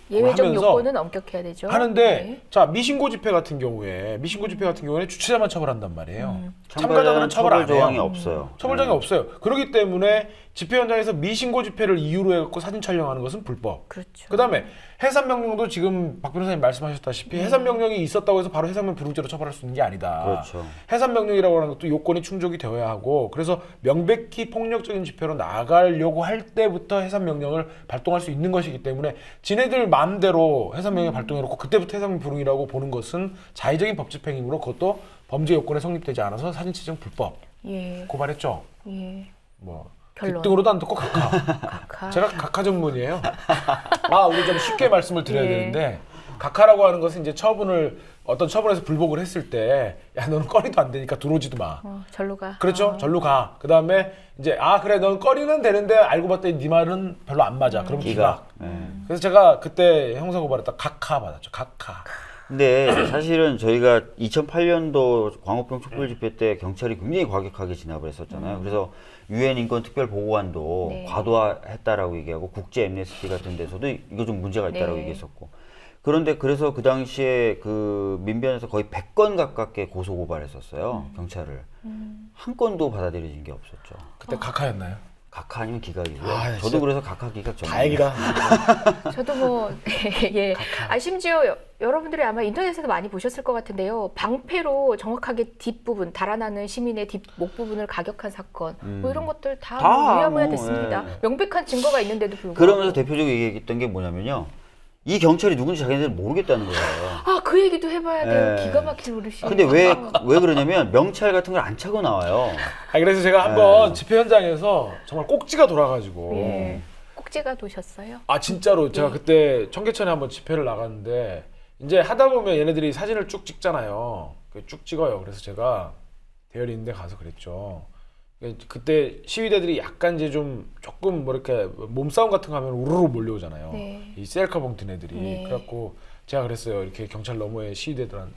예외적
하면서
요건은 엄격해야 되죠.
하는데
네.
자 미신고 집회 같은 경우에는 주최자만 처벌한단 말이에요. 참가자들은
참가자는
처벌 안
처벌 조항이
해요.
없어요.
처벌장이 없어요. 그렇기 때문에 집회 현장에서 미신고 집회를 이유로 해갖고 사진 촬영하는 것은 불법.
그렇죠.
그다음에 해산 명령도 지금 박 변호사님 말씀하셨다시피 해산 명령이 있었다고 해서 바로 해산명 불응죄로 처벌할 수 있는 게 아니다.
그렇죠.
해산 명령이라고 하는 것도 요건이 충족이 되어야 하고 그래서 명백히 폭력적인 집회로 나가려고 할 때부터 해산 명령을 발동할 수 있는 것이기 때문에 지네들 마음대로 해산 명령 발동해놓고 그때부터 해산 불응이라고 보는 것은 자의적인 법집행이므로 그것도 범죄 요건에 성립되지 않아서 사진 채증 불법
예.
고발했죠.
예.
뭐
결론.
뒷등으로도 안 듣고 각하.
각하.
제가 각하 전문이에요. 우리 좀 쉽게 말씀을 드려야
예.
되는데 각하라고 하는 것은 이제 어떤 처분에서 불복을 했을 때 야 너는 꺼리도 안 되니까 들어오지도 마.
절로 가.
그렇죠. 절로 가. 그 다음에 이제 그래 넌 꺼리는 되는데 알고 봤더니 네 말은 별로 안 맞아. 그럼 기각.
네.
그래서 제가 그때 형사고발했다 각하 받았죠. 각하.
근데 사실은 저희가 2008년도 광우병 촛불 집회 때 경찰이 굉장히 과격하게 진압을 했었잖아요. 그래서 유엔 인권 특별 보고관도
네.
과도화했다라고 얘기하고 국제 엠네스티 같은 데서도 이거 좀 문제가 있다라고
네.
얘기했었고. 그런데 그래서 그 당시에 그 민변에서 거의 100건 가깝게 고소 고발했었어요. 경찰을. 한 건도 받아들여진 게 없었죠.
그때 각하였나요?
각하 아니면 기각이고요.
아,
저도
진짜
그래서 각하 기각 전.
다행이다.
저도 뭐 예. 심지어 여러분들이 아마 인터넷에서 많이 보셨을 것 같은데요. 방패로 정확하게 뒷부분 달아나는 시민의 뒷목 부분을 가격한 사건, 뭐 이런 것들 다
뭐,
무야무야 됐습니다.
예.
명백한 증거가 있는데도 불구하고.
그러면서 대표적으로 얘기했던 게 뭐냐면요. 이 경찰이 누군지 자기네들 모르겠다는 거예요.
그 얘기도 해봐야 돼요.
예.
기가 막힌 노릇이.
근데 왜 그러냐면 명찰 같은 걸 안 차고 나와요.
그래서 제가 한번 집회 현장에서 정말 꼭지가 돌아가지고
예. 꼭지가 도셨어요?
진짜로 제가 그때 청계천에 한번 집회를 나갔는데 이제 하다 보면 얘네들이 사진을 쭉 찍잖아요. 쭉 찍어요. 그래서 제가 대열이 있는데 가서 그랬죠. 그때 시위대들이 약간 이제 조금 뭐 이렇게 몸싸움 같은 거 하면 우르르 몰려오잖아요.
네.
이 셀카봉 든 애들이.
네.
그래갖고 제가 그랬어요. 이렇게 경찰 너머에 시위대들한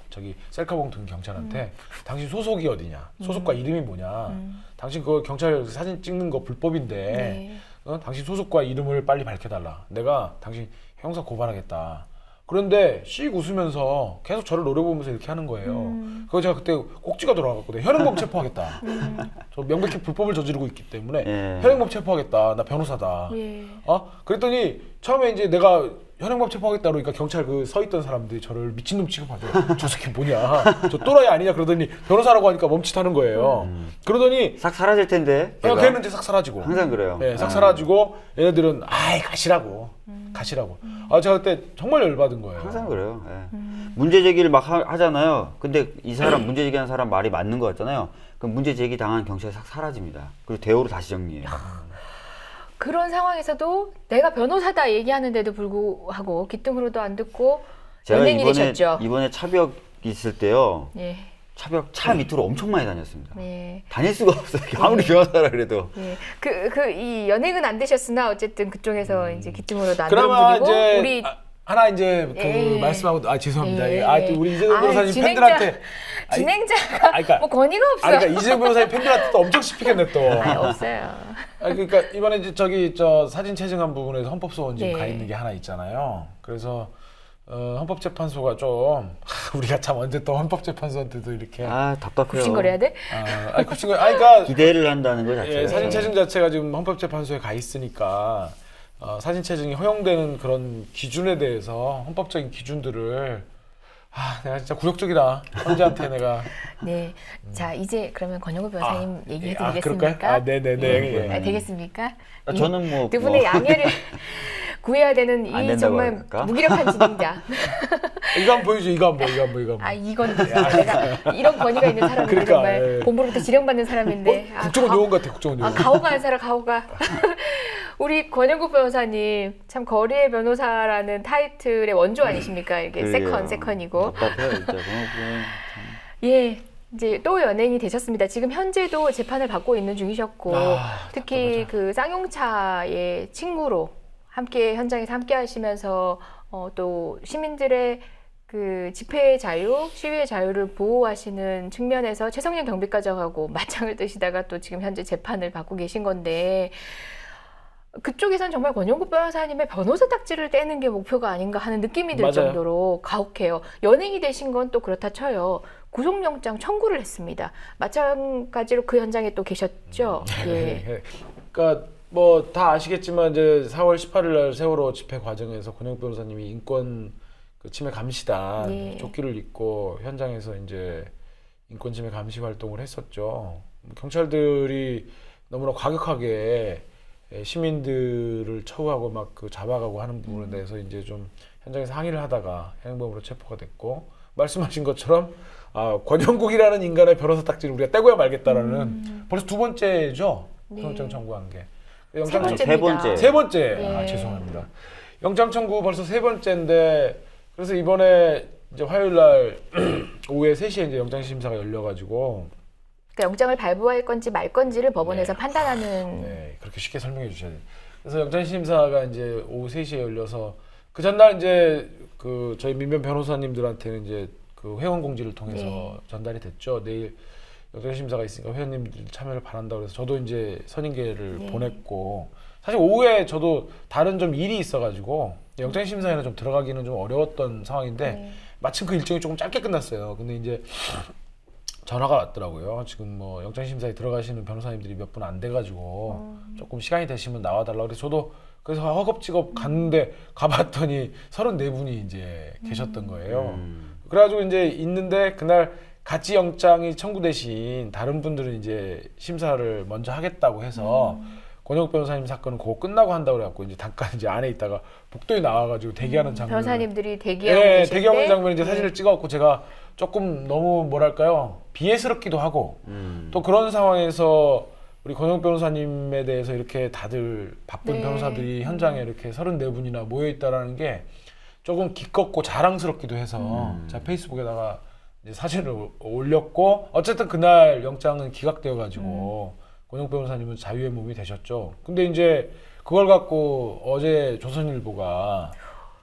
셀카봉 든 경찰한테 당신 소속이 어디냐? 소속과 이름이 뭐냐? 당신 그거 경찰 사진 찍는 거 불법인데
네.
당신 소속과 이름을 빨리 밝혀달라. 내가 당신 형사 고발하겠다. 그런데 씩 웃으면서 계속 저를 노려보면서 이렇게 하는 거예요. 그거 제가 그때 꼭지가 돌아갔거든요. 현행범 체포하겠다. 저 명백히 불법을 저지르고 있기 때문에
예.
현행범 체포하겠다. 나 변호사다.
예.
그랬더니 처음에 이제 내가 현행범 체포하겠다 그러니까 경찰 그 서 있던 사람들이 저를 미친놈 취급하죠. 저 새끼 뭐냐. 저 또라이 아니냐 그러더니 변호사라고 하니까 멈칫하는 거예요. 그러더니
싹 사라질 텐데. 걔가.
걔는 이제 싹 사라지고.
항상 그래요.
네, 싹 사라지고 얘네들은 아이 가시라고. 가시라고. 제가 그때 정말 열받은 거예요.
항상 그래요. 예. 문제 제기를 막 하잖아요. 근데 이 사람 문제 제기하는 사람 말이 맞는 거 같잖아요. 그럼 문제 제기 당한 경찰이 싹 사라집니다. 그리고 대우로 다시 정리해요.
그런 상황에서도 내가 변호사다 얘기하는데도 불구하고 귀등으로도 안 듣고
제가
연예인이 되셨죠.
이번에 차벽 있을 때요.
예.
차벽 차 밑으로 엄청 많이 다녔습니다.
네.
다닐 수가 없어요. 아무리 변호사라 그래도.
예. 이 연예인은 안 되셨으나 어쨌든 그쪽에서 이제 귀등으로도 안
그나마
들은 분이고
이제
우리
하나 이제 그
예.
말씀하고 죄송합니다.
예.
또 우리 이재동 변호사님
진행자-
팬들한테
진행자가
그러니까-
뭐 권위가 없어요.
그러니까 이재동 변호사님 팬들한테 또 엄청 씹히겠네 또.
없어요.
그러니까 이번에 이제 저 사진 채증한 부분에서 헌법소원 지금
네.
가 있는 게 하나 있잖아요. 그래서 헌법재판소가 좀 우리가 참 언제 또 헌법재판소한테도 이렇게
답답해요.
굽신거려야 돼?
굽신거 그러니까
기대를 한다는 거 자체가.
예, 사진 채증 자체가 지금 헌법재판소에 가 있으니까 사진 채증이 허용되는 그런 기준에 대해서 헌법적인 기준들을 내가 진짜 굴욕적이다. 현재한테 내가.
네. 자, 이제 그러면 권영구 변호사님 얘기해도
그럴까요?
되겠습니까?
네네네.
예.
되겠습니까?
저는 뭐
두 분의 양해를 구해야 되는
안
이
된다고
정말
할까?
무기력한 진행자.
이거 한번 보여줘. 이거 한번.
이건 내가 이런 권위가 있는 사람인데
그러니까,
정말
예.
본부로부터 지령받는 사람인데.
국정원 요원 같아. 국정원 요원.
가오가 한 사람 가오가. 우리 권영구 변호사님 참 거리의 변호사라는 타이틀의 원조 아니십니까? 이게 세컨이고.
답답해요 진짜. 그건
예. 이제 또 연예인이 되셨습니다. 지금 현재도 재판을 받고 있는 중이셨고 특히 그 쌍용차의 친구로 함께 현장에서 함께 하시면서 또 시민들의 그 집회의 자유, 시위의 자유를 보호하시는 측면에서 최성년 경비과장하고 맞짱을 뜨시다가 또 지금 현재 재판을 받고 계신 건데 그쪽에선 정말 권영구 변호사님의 변호사 딱지를 떼는 게 목표가 아닌가 하는 느낌이 들
맞아요.
정도로 가혹해요. 연예인이 되신 건 또 그렇다 쳐요. 구속영장 청구를 했습니다. 마찬가지로 그 현장에 또 계셨죠. 예.
그러니까 뭐 다 아시겠지만 이제 4월 18일 날 세월호 집회 과정에서 권영구 변호사님이 인권 그 침해 감시단
네.
조끼를 입고 현장에서 이제 인권 침해 감시 활동을 했었죠. 경찰들이 너무나 과격하게 시민들을 처우하고 막 그 잡아가고 하는 부분에 대해서 이제 좀 현장에서 항의를 하다가 현행범으로 체포가 됐고 말씀하신 것처럼 권영국이라는 인간의 변호사 딱지를 우리가 떼고야 말겠다라는 벌써 두 번째죠. 영장 청구한 게.
세 번째.
세 번째.
예.
죄송합니다. 영장 청구 벌써 세 번째인데 그래서 이번에 이제 화요일 날 오후에 3시에 이제 영장 심사가 열려가지고
그러니까 영장을 발부할 건지 말 건지를 법원에서 판단하는.
네, 그렇게 쉽게 설명해 주셔야 돼요. 그래서 영장 심사가 이제 오후 3시에 열려서 그 전날 이제 그 저희 민변 변호사님들한테는 이제 그 회원 공지를 통해서
네.
전달이 됐죠. 내일 영장 심사가 있으니까 회원님들 참여를 바란다 그래서 저도 이제 선임계를
네.
보냈고 사실 오후에 저도 다른 좀 일이 있어가지고 영장 심사에는 좀 들어가기는 좀 어려웠던 상황인데
네.
마침 그 일정이 조금 짧게 끝났어요. 근데 이제 전화가 왔더라고요. 지금 뭐 영장 심사에 들어가시는 변호사님들이 몇 분 안 돼가지고 조금 시간이 되시면 나와달라고 그래서 저도 그래서 허겁지겁 갔는데 가봤더니 34분이 이제 계셨던 거예요. 그래가지고 이제 있는데 그날 같이 영장이 청구되신 다른 분들은 이제 심사를 먼저 하겠다고 해서 권영국 변호사님 사건은 그거 끝나고 한다고 그래갖고 이제 잠깐 이제 안에 있다가 복도에 나와가지고 대기하는 장면.
변호사님들이 대기하고
네,
계실
대기하고 있는
때
장면 이제 사진을 찍어갖고 제가 조금 너무 뭐랄까요 비애스럽기도 하고 또 그런 상황에서 우리 권영국 변호사님에 대해서 이렇게 다들 바쁜
네.
변호사들이 현장에 이렇게 34분이나 모여 있다라는 게 조금 기껍고 자랑스럽기도 해서 제가 페이스북에다가 이제 사진을 올렸고 어쨌든 그날 영장은 기각되어 가지고 권영국 변호사님은 자유의 몸이 되셨죠. 근데 이제 그걸 갖고 어제 조선일보가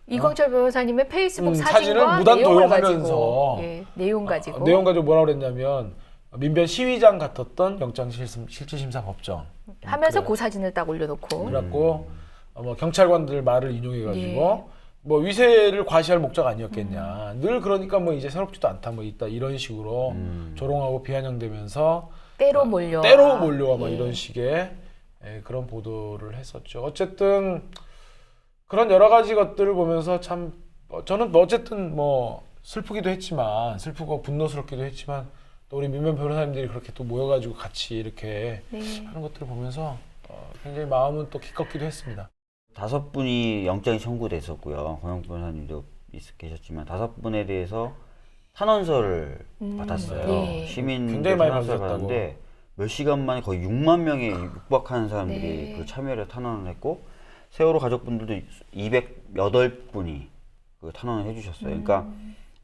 이광철 변호사님의 페이스북
사진을
사진과
무단
내용을
도용하면서
가지고 내용 가지고
내용 가지고 뭐라 그랬냐면 민변 시위장 같았던 영장 실질심사 법정
하면서
그래.
그 사진을 딱 올려놓고
그래갖고 뭐 경찰관들 말을 인용해가지고 뭐 위세를 과시할 목적 아니었겠냐. 늘 그러니까 뭐 이제 새롭지도 않다 뭐 있다 이런 식으로 조롱하고 비아냥대면서
때로 몰려와.
때로 몰려와 막
예.
이런 식의 그런 보도를 했었죠. 어쨌든 그런 여러 가지 것들을 보면서 참 저는 뭐 어쨌든 뭐 슬프기도 했지만 슬프고 분노스럽기도 했지만 또 우리 민변 변호사님들이 그렇게 또 모여가지고 같이 이렇게
네.
하는 것들을 보면서 굉장히 마음은 또 기뻤기도 했습니다.
5분이 영장이 청구됐었고요. 권영구 변호사님도 계셨지만 5분에 대해서 탄원서를 받았어요.
네.
시민들
굉장히 많이
탄원서를
받으셨다고.
받았는데 몇 시간 만에 거의 6만 명에 육박하는 사람들이
네.
그 참여를 탄원을 했고 세월호 가족분들도 208분이 그 탄원을 해주셨어요. 그러니까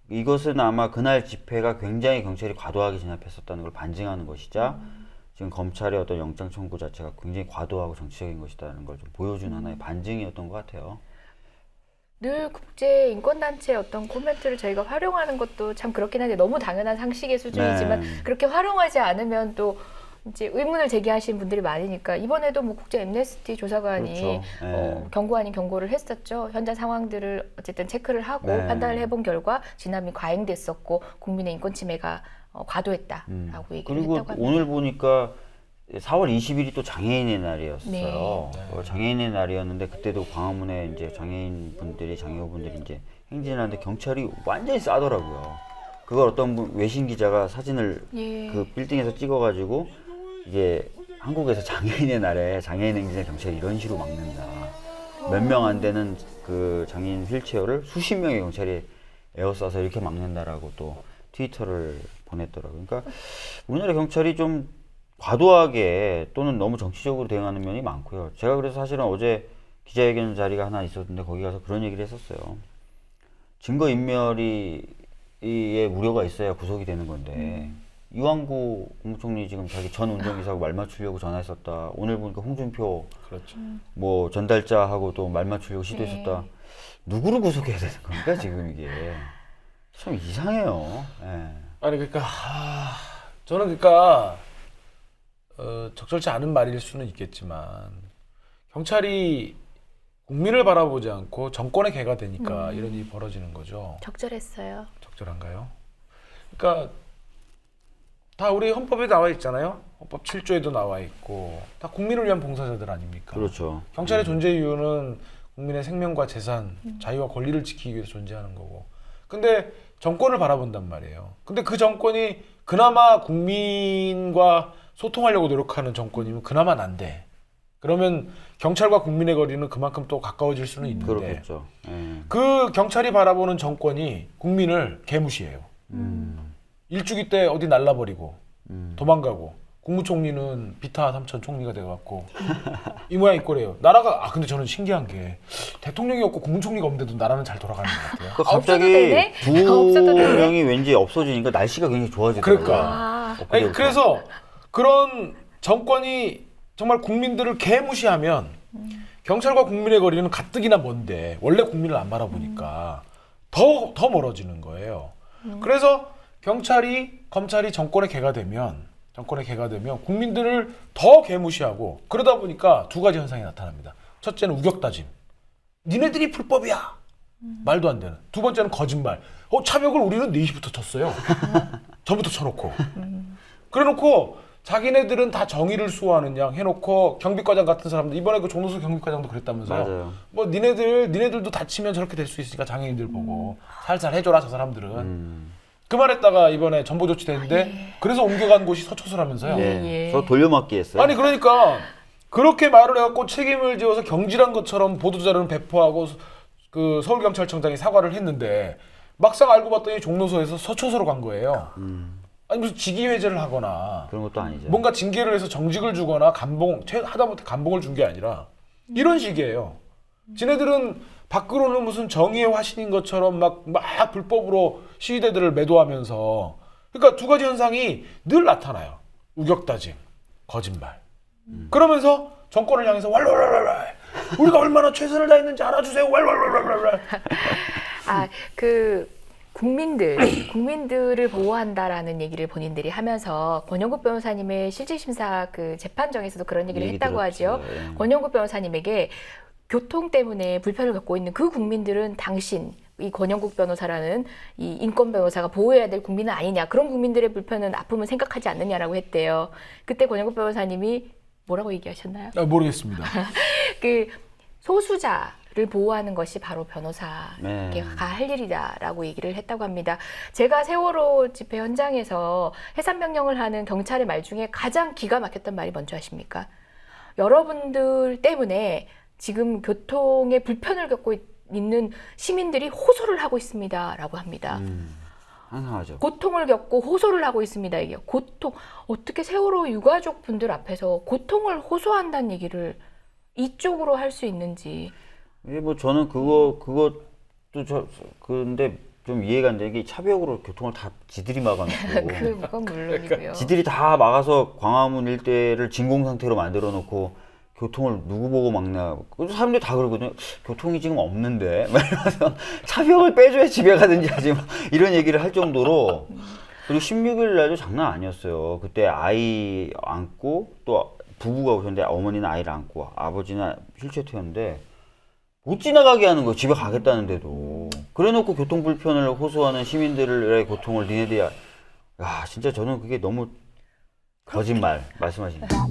이것은 아마 그날 집회가 굉장히 경찰이 과도하게 진압했었다는 걸 반증하는 것이자 지금 검찰의 어떤 영장 청구 자체가 굉장히 과도하고 정치적인 것이라는 걸 좀 보여준 하나의 반증이었던 것 같아요.
늘 국제 인권단체의 어떤 코멘트를 저희가 활용하는 것도 참 그렇긴 한데 너무 당연한 상식의 수준이지만
네.
그렇게 활용하지 않으면 또 이제 의문을 제기하시는 분들이 많으니까 이번에도 뭐 국제 엠네스티 조사관이
그렇죠. 네.
경고 아닌 경고를 했었죠. 현장 상황들을 어쨌든 체크를 하고
네.
판단을 해본 결과 진압이 과잉됐었고 국민의 인권 침해가 과도했다라고 얘기를
그리고
했다고 합니다.
오늘 보니까 4월 20일이 또 장애인의 날이었어요.
네.
장애인의 날이었는데 그때도 광화문에 이제 장애인 분들이 장애우 분들이 이제 행진하는데 경찰이 완전히 싸더라고요. 그걸 어떤 외신 기자가 사진을
예.
그 빌딩에서 찍어가지고 이게 한국에서 장애인의 날에 장애인 행진에 경찰이 이런 식으로 막는다. 몇 명 안 되는 그 장애인 휠체어를 수십 명의 경찰이 에워싸서 이렇게 막는다라고 또 트위터를 보냈더라고요. 그러니까 우리나라 경찰이 좀 과도하게 또는 너무 정치적으로 대응하는 면이 많고요. 제가 그래서 사실은 어제 기자회견 자리가 하나 있었는데 거기 가서 그런 얘기를 했었어요. 증거인멸의 우려가 있어야 구속이 되는 건데 이완구 국무총리 지금 자기 전 운전기사하고 말 맞추려고 전화했었다. 오늘 보니까 홍준표
그렇죠.
뭐 전달자하고도 말 맞추려고 시도했었다. 누구를 구속해야 되는 겁니까 지금 이게? 참 이상해요. 예.
아니 그러니까 저는 그러니까 적절치 않은 말일 수는 있겠지만 경찰이 국민을 바라보지 않고 정권의 개가 되니까 이런 일이 벌어지는 거죠.
적절했어요.
적절한가요? 그러니까 다 우리 헌법에 나와 있잖아요. 헌법 7조에도 나와 있고 다 국민을 위한 봉사자들 아닙니까?
그렇죠.
경찰의 존재 이유는 국민의 생명과 재산, 자유와 권리를 지키기 위해서 존재하는 거고. 근데 정권을 바라본단 말이에요. 근데 그 정권이 그나마 국민과 소통하려고 노력하는 정권이면 그나마 난데. 그러면 경찰과 국민의 거리는 그만큼 또 가까워질 수는 있는데.
그렇겠죠. 예.
그 경찰이 바라보는 정권이 국민을 개무시해요. 일주기 때 어디 날라버리고 도망가고 국무총리는 비타 삼천 총리가 돼갖고 이 모양 이 꼴이에요. 나라가 근데 저는 신기한 게 대통령이 없고 국무총리가 없는데도 나라는 잘 돌아가는 것 같아요.
그
없어도
갑자기
되네?
두
없어도 되네?
명이 왠지 없어지니까 날씨가 굉장히 좋아지더라고요.
그러니까.
엊그제부터.
아니, 그래서 그런 정권이 정말 국민들을 개무시하면 경찰과 국민의 거리는 가뜩이나 먼데 원래 국민을 안 바라보니까 더 멀어지는 거예요. 그래서 검찰이 정권의 개가 되면 국민들을 더 개무시하고 그러다 보니까 두 가지 현상이 나타납니다. 첫째는 우격다짐. 니네들이 불법이야. 말도 안 되는. 두 번째는 거짓말. 차벽을 우리는 4시부터 쳤어요. 전부터 쳐놓고. 그래놓고 자기네들은 다 정의를 수호하는 양 해놓고 경비과장 같은 사람들 이번에 그 종로수 경비과장도 그랬다면서요.
맞아요.
뭐 니네들도 다치면 저렇게 될 수 있으니까 장애인들 보고 살살 해줘라 저 사람들은. 그 말했다가 이번에 전보 조치됐는데 그래서 옮겨간 곳이 서초소라면서요.
예. 저 돌려막기 했어요.
아니 그러니까 그렇게 말을 해갖고 책임을 지어서 경질한 것처럼 보도자료는 배포하고 그 서울경찰청장이 사과를 했는데 막상 알고 봤더니 종로소에서 서초소로 간 거예요. 아니 무슨 직위회제를 하거나
그런 것도 아니죠.
뭔가 징계를 해서 정직을 주거나 하다못해 감봉을 준 게 아니라 이런 식이에요. 지네들은 밖으로는 무슨 정의의 화신인 것처럼 막 불법으로 시위대들을 매도하면서 그러니까 두 가지 현상이 늘 나타나요. 우격다짐, 거짓말. 그러면서 정권을 향해서 왈왈왈왈 우리가 얼마나 최선을 다했는지 알아주세요. 왈왈왈왈.
국민들을 보호한다라는 얘기를 본인들이 하면서 권영국 변호사님의 실질심사 그 재판정에서도 그런 얘기를 했다고
들었죠.
하죠. 권영국 변호사님에게 교통 때문에 불편을 겪고 있는 그 국민들은 당신, 이 권영국 변호사라는 이 인권 변호사가 보호해야 될 국민은 아니냐. 그런 국민들의 불편은 아픔은 생각하지 않느냐라고 했대요. 그때 권영국 변호사님이 뭐라고 얘기하셨나요?
모르겠습니다.
그 소수자를 보호하는 것이 바로 변호사가
네.
할 일이다라고 얘기를 했다고 합니다. 제가 세월호 집회 현장에서 해산 명령을 하는 경찰의 말 중에 가장 기가 막혔던 말이 뭔지 아십니까? 여러분들 때문에 지금 교통에 불편을 겪고 있는 시민들이 호소를 하고 있습니다라고 합니다.
항상 하죠.
고통을 겪고 호소를 하고 있습니다. 이게 고통, 어떻게 세월호 유가족 분들 앞에서 고통을 호소한다는 얘기를 이쪽으로 할 수 있는지.
이게 뭐 저는 그것도 근데 좀 이해가 안 되는 게 차벽으로 교통을 다 지들이 막아놓고
그건 물론이고요.
지들이 다 막아서 광화문 일대를 진공 상태로 만들어 놓고 교통을 누구 보고 막냐. 그래서 사람들이 다 그러거든요. 교통이 지금 없는데. 막 이러면서 차벽을 빼줘야 집에 가든지 하지 마. 이런 얘기를 할 정도로. 그리고 16일 날도 장난 아니었어요. 그때 아이 안고 또 부부가 오셨는데 어머니는 아이를 안고 아버지는 휠체어 태웠는데 못 지나가게 하는 거예요. 집에 가겠다는데도. 그래놓고 교통 불편을 호소하는 시민들의 고통을 니네들이 야, 진짜 저는 그게 너무 거짓말 말씀하시는 거예요.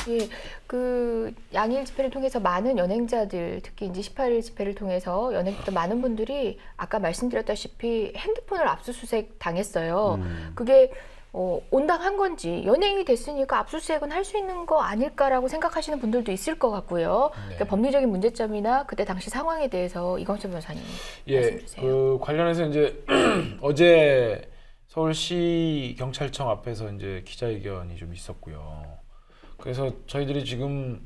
예, 그 양일 집회를 통해서 많은 연행자들, 특히 이제 18일 집회를 통해서 연행했던 많은 분들이 아까 말씀드렸다시피 핸드폰을 압수수색 당했어요. 그게 온당한 건지 연행이 됐으니까 압수수색은 할 수 있는 거 아닐까라고 생각하시는 분들도 있을 것 같고요. 그러니까 법리적인 문제점이나 그때 당시 상황에 대해서 이광철 변호사님 말씀 주세요.
그 관련해서 이제 어제 서울시 경찰청 앞에서 이제 기자회견이 좀 있었고요. 그래서 저희들이 지금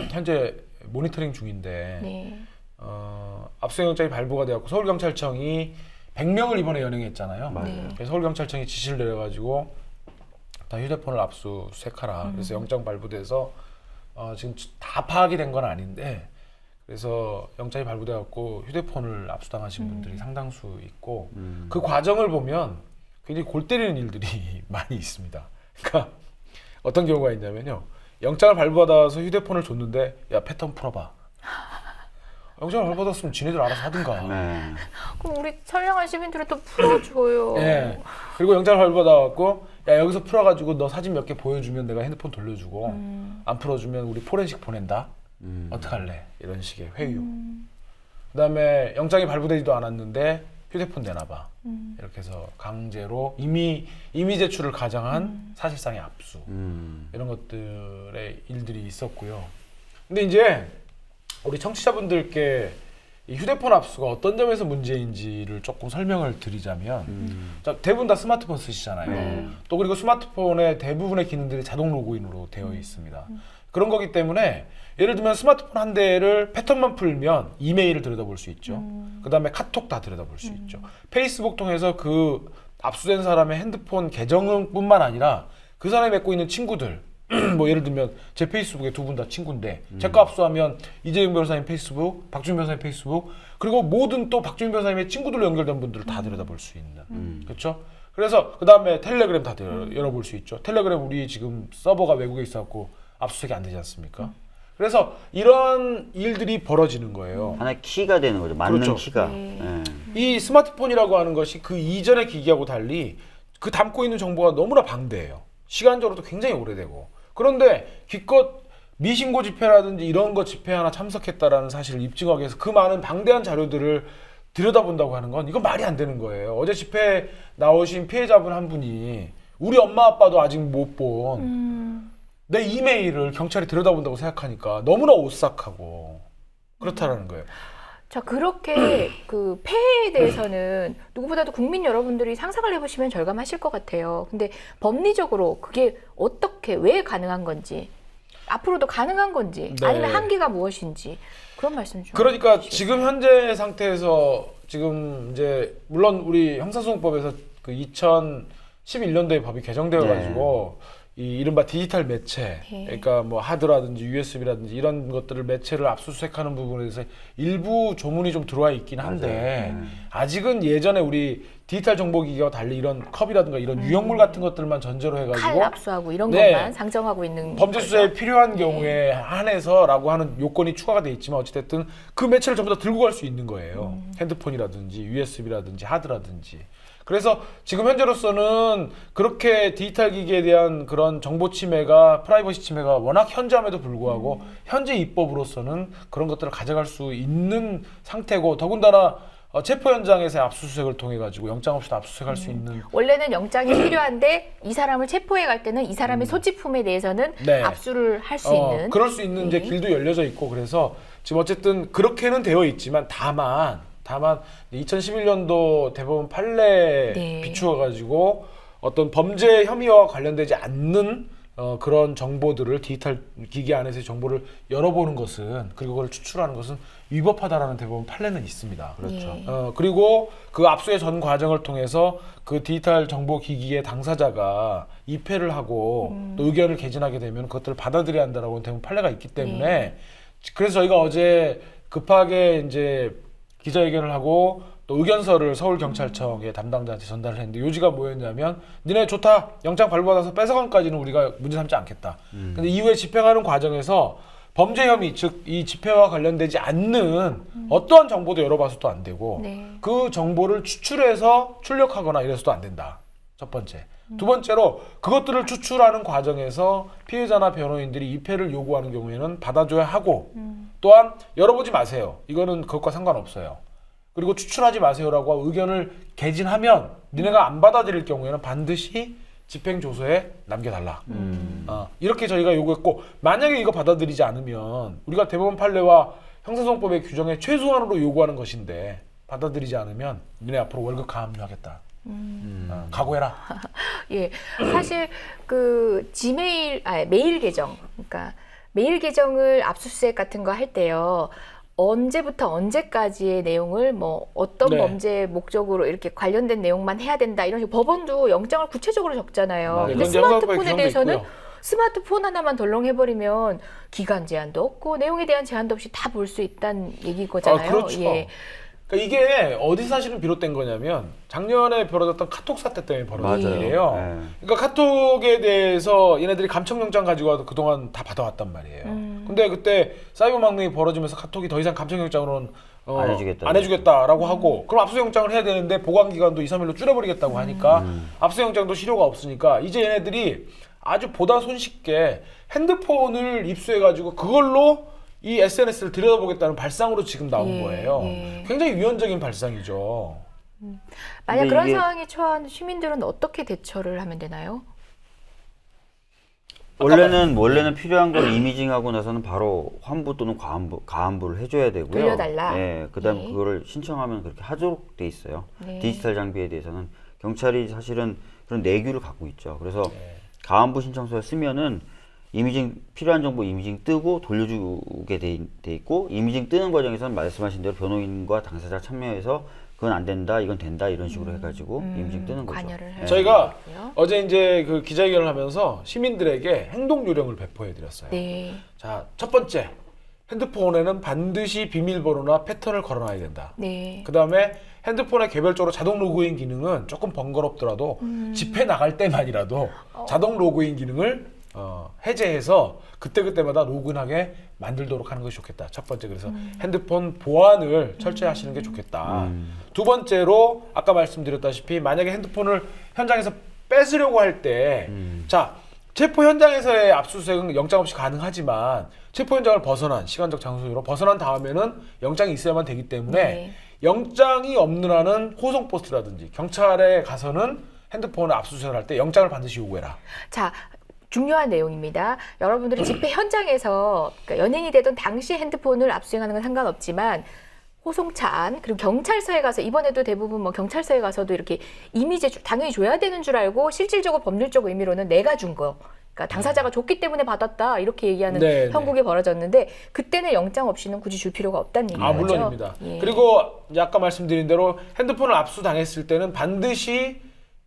현재 모니터링 중인데
네.
압수영장이 발부가 되었고 서울경찰청이 100명을 이번에 연행했잖아요.
맞아요.
그래서 서울경찰청이 지시를 내려가지고 다 휴대폰을 압수수색하라. 그래서 영장 발부돼서 지금 다 파악이 된 건 아닌데 그래서 영장이 발부돼갖고 휴대폰을 압수당하신 분들이 상당수 있고 그 과정을 보면 굉장히 골 때리는 일들이 많이 있습니다. 그러니까 어떤 경우가 있냐면요. 영장을 발부받아서 휴대폰을 줬는데 야 패턴 풀어봐. 영장을 발부받았으면 지네들 알아서 하든가.
네.
그럼 우리 선량한 시민들은 또 풀어줘요.
예. 그리고 영장을 발부받아갖고 야 여기서 풀어가지고 너 사진 몇 개 보여주면 내가 핸드폰 돌려주고 안 풀어주면 우리 포렌식 보낸다. 어떡할래? 이런 식의 회유. 그다음에 영장이 발부되지도 않았는데 휴대폰 내놔봐. 이렇게 해서 강제로 이미 제출을 가장한 사실상의 압수 이런 것들의 일들이 있었고요. 근데 이제 우리 청취자분들께 이 휴대폰 압수가 어떤 점에서 문제인지를 조금 설명을 드리자면 자, 대부분 다 스마트폰 쓰시잖아요. 또 그리고 스마트폰의 대부분의 기능들이 자동 로그인으로 되어 있습니다. 그런 거기 때문에 예를 들면 스마트폰 한 대를 패턴만 풀면 이메일을 들여다볼 수 있죠. 그다음에 카톡 다 들여다볼 수 있죠. 페이스북 통해서 그 압수된 사람의 핸드폰 계정뿐만 아니라 그 사람이 맺고 있는 친구들 뭐 예를 들면 제 페이스북에 두 분 다 친구인데 제 거 압수하면 이재용 변호사님 페이스북, 박주민 변호사님 페이스북 그리고 모든 또 박주민 변호사님의 친구들로 연결된 분들을 다 들여다볼 수 있는 그렇죠? 그래서 그 다음에 텔레그램 다 열어볼 수 있죠. 텔레그램 우리 지금 서버가 외국에 있어갖고 압수수색이 안 되지 않습니까? 그래서 이런 일들이 벌어지는 거예요.
하나의 키가 되는 거죠. 맞는
그렇죠.
키가.
네.
예.
이 스마트폰이라고 하는 것이 그 이전의 기기하고 달리 그 담고 있는 정보가 너무나 방대해요. 시간적으로도 굉장히 오래되고. 그런데 기껏 미신고 집회라든지 이런 거 집회 하나 참석했다라는 사실을 입증하기 위해서 그 많은 방대한 자료들을 들여다본다고 하는 건 이건 말이 안 되는 거예요. 어제 집회 나오신 피해자분 한 분이 우리 엄마 아빠도 아직 못 본 내 이메일을 경찰이 들여다본다고 생각하니까 너무나 오싹하고 그렇다라는 거예요.
자, 그렇게 그 폐해에 대해서는 누구보다도 국민 여러분들이 상상을 해보시면 절감하실 것 같아요. 근데 법리적으로 그게 어떻게, 왜 가능한 건지, 앞으로도 가능한 건지,
네.
아니면 한계가 무엇인지 그런 말씀 좀.
그러니까
해주시겠어요?
지금 현재 상태에서 지금 이제 물론 우리 형사소송법에서 그 2011년도에 법이 개정되어 가지고 이 이른바 디지털 매체,
네.
그러니까 뭐 하드라든지 USB라든지 이런 것들을 매체를 압수수색하는 부분에 대해서 일부 조문이 좀 들어와 있긴 한데 아직은 예전에 우리 디지털 정보기기와 달리 이런 컵이라든가 이런 유형물 같은 것들만 전제로
칼
해가지고
압수하고 이런
네.
것만 상정하고 있는
범죄 수사에
거죠.
필요한 경우에 한해서라고 하는 요건이 추가가 돼 있지만 어찌됐든 그 매체를 전부 다 들고 갈 수 있는 거예요. 핸드폰이라든지 USB라든지 하드라든지. 그래서 지금 현재로서는 그렇게 디지털 기기에 대한 그런 정보 침해가 프라이버시 침해가 워낙 현저함에도 불구하고 현재 입법으로서는 그런 것들을 가져갈 수 있는 상태고 더군다나 체포 현장에서의 압수수색을 통해 가지고 영장 없이도 압수수색할 수 있는
원래는 영장이 필요한데 이 사람을 체포해 갈 때는 이 사람의 소지품에 대해서는
네.
압수를 할 수 있는
그럴 수 있는 이제
네.
길도 열려져 있고 그래서 지금 어쨌든 그렇게는 되어 있지만 다만 2011년도 대법원 판례에
네.
비추어 가지고 어떤 범죄 혐의와 관련되지 않는 그런 정보들을 디지털 기기 안에서의 정보를 열어보는 것은 그리고 그걸 추출하는 것은 위법하다라는 대법원 판례는 있습니다.
그렇죠.
예.
그리고 그 압수의 전 과정을 통해서 그 디지털 정보 기기의 당사자가 입회를 하고 또 의견을 개진하게 되면 그것들을 받아들여야 한다라고 대법원 판례가 있기 때문에 그래서 저희가 어제 급하게 이제 기자회견을 하고 또 의견서를 서울경찰청의 담당자한테 전달을 했는데 요지가 뭐였냐면 니네 좋다 영장 발부받아서 뺏어간까지는 우리가 문제 삼지 않겠다. 근데 이후에 집행하는 과정에서 범죄 혐의 즉 이 집회와 관련되지 않는 어떠한 정보도 열어봐서도 안 되고
네.
그 정보를 추출해서 출력하거나 이래서도 안 된다. 첫 번째. 두 번째로 그것들을 추출하는 과정에서 피해자나 변호인들이 입회를 요구하는 경우에는 받아줘야 하고 또한 열어보지 마세요. 이거는 그것과 상관없어요. 그리고 추출하지 마세요라고 의견을 개진하면 니네가 안 받아들일 경우에는 반드시 집행조서에 남겨달라. 이렇게 저희가 요구했고 만약에 이거 받아들이지 않으면 우리가 대법원 판례와 형사소송법의 규정에 최소한으로 요구하는 것인데 받아들이지 않으면 니네 앞으로 월급 가압류하겠다. 각오해라.
예, 사실 그 지메일, 메일 계정, 그러니까 메일 계정을 압수수색 같은 거 할 때요. 언제부터 언제까지의 내용을 뭐 어떤
네.
범죄 목적으로 이렇게 관련된 내용만 해야 된다 이런 식으로 법원도 영장을 구체적으로 적잖아요.
맞아요.
근데
이건 이제 형사법에
스마트폰에
규정돼
대해서는
있고요.
스마트폰 하나만 덜렁해버리면 기간 제한도 없고 내용에 대한 제한도 없이 다 볼 수 있다는 얘기거잖아요.
그렇죠.
예.
그러니까 이게 어디서 사실은 비롯된 거냐면 작년에 벌어졌던 카톡 사태 때문에 벌어진
맞아요.
일이에요.
네.
그러니까 카톡에 대해서 얘네들이 감청영장 가지고 와도 그동안 다 받아왔단 말이에요. 근데 그때 사이버 망명이 벌어지면서 카톡이 더 이상 감청영장으로는 안 해주겠다라고 하고 그럼 압수영장을 해야 되는데 보관기간도 2, 3일로 줄여버리겠다고 하니까 압수영장도 실효가 없으니까 이제 얘네들이 아주 보다 손쉽게 핸드폰을 입수해가지고 그걸로 이 SNS를 들여다보겠다는 발상으로 지금 나온
예,
거예요.
예.
굉장히 위헌적인 발상이죠.
만약
근데
그런
이게-
상황에 처한 시민들은 어떻게 대처를 하면 되나요?
원래는 필요한 걸 이미징하고 나서는 바로 환부 또는 가환부를 해줘야 되고요.
돌려달라.
네, 그다음
네.
그거를 신청하면 그렇게 하도록 돼 있어요.
네.
디지털 장비에 대해서는 경찰이 사실은 그런 내규를 갖고 있죠. 그래서
네.
가환부 신청서를 쓰면은 이미징 필요한 정보 이미징 뜨고 돌려주게 돼 있고 이미징 뜨는 과정에서는 말씀하신 대로 변호인과 당사자 참여해서 그건 안 된다, 이건 된다 이런 식으로 해가지고 이미징 뜨는 거죠.
관여를
네.
할
저희가
거고요.
어제 이제 그 기자회견을 하면서 시민들에게 행동 요령을 배포해드렸어요.
네.
자, 첫 번째 핸드폰에는 반드시 비밀번호나 패턴을 걸어놔야 된다.
네.
그 다음에 핸드폰에 개별적으로 자동 로그인 기능은 조금 번거롭더라도 집회 나갈 때만이라도 자동 로그인 기능을 해제해서 그때그때마다 로그인하게 만들도록 하는 것이 좋겠다. 첫 번째 그래서 핸드폰 보안을 철저히 하시는 게 좋겠다. 두 번째로 아까 말씀드렸다시피 만약에 핸드폰을 현장에서 뺏으려고 할 때 자, 체포 현장에서의 압수수색은 영장 없이 가능하지만 체포 현장을 벗어난 시간적 장소로 벗어난 다음에는 영장이 있어야만 되기 때문에
네.
영장이 없는 한은 호송포스트라든지 경찰에 가서는 핸드폰을 압수수색을 할 때 영장을 반드시 요구해라.
자, 중요한 내용입니다. 여러분들이 집회 현장에서 그러니까 연예인이 되던 당시 핸드폰을 압수수색하는 건 상관없지만 호송차 안 그리고 경찰서에 가서 이번에도 대부분 뭐 경찰서에 가서도 이렇게 이미지 당연히 줘야 되는 줄 알고 실질적으로 법률적 의미로는 내가 준 거. 그러니까 당사자가 줬기 때문에 받았다 이렇게 얘기하는
네,
형국이 벌어졌는데 그때는 영장 없이는 굳이 줄 필요가 없다는 얘기죠.
물론입니다.
예.
그리고 아까 말씀드린 대로 핸드폰을 압수당했을 때는 반드시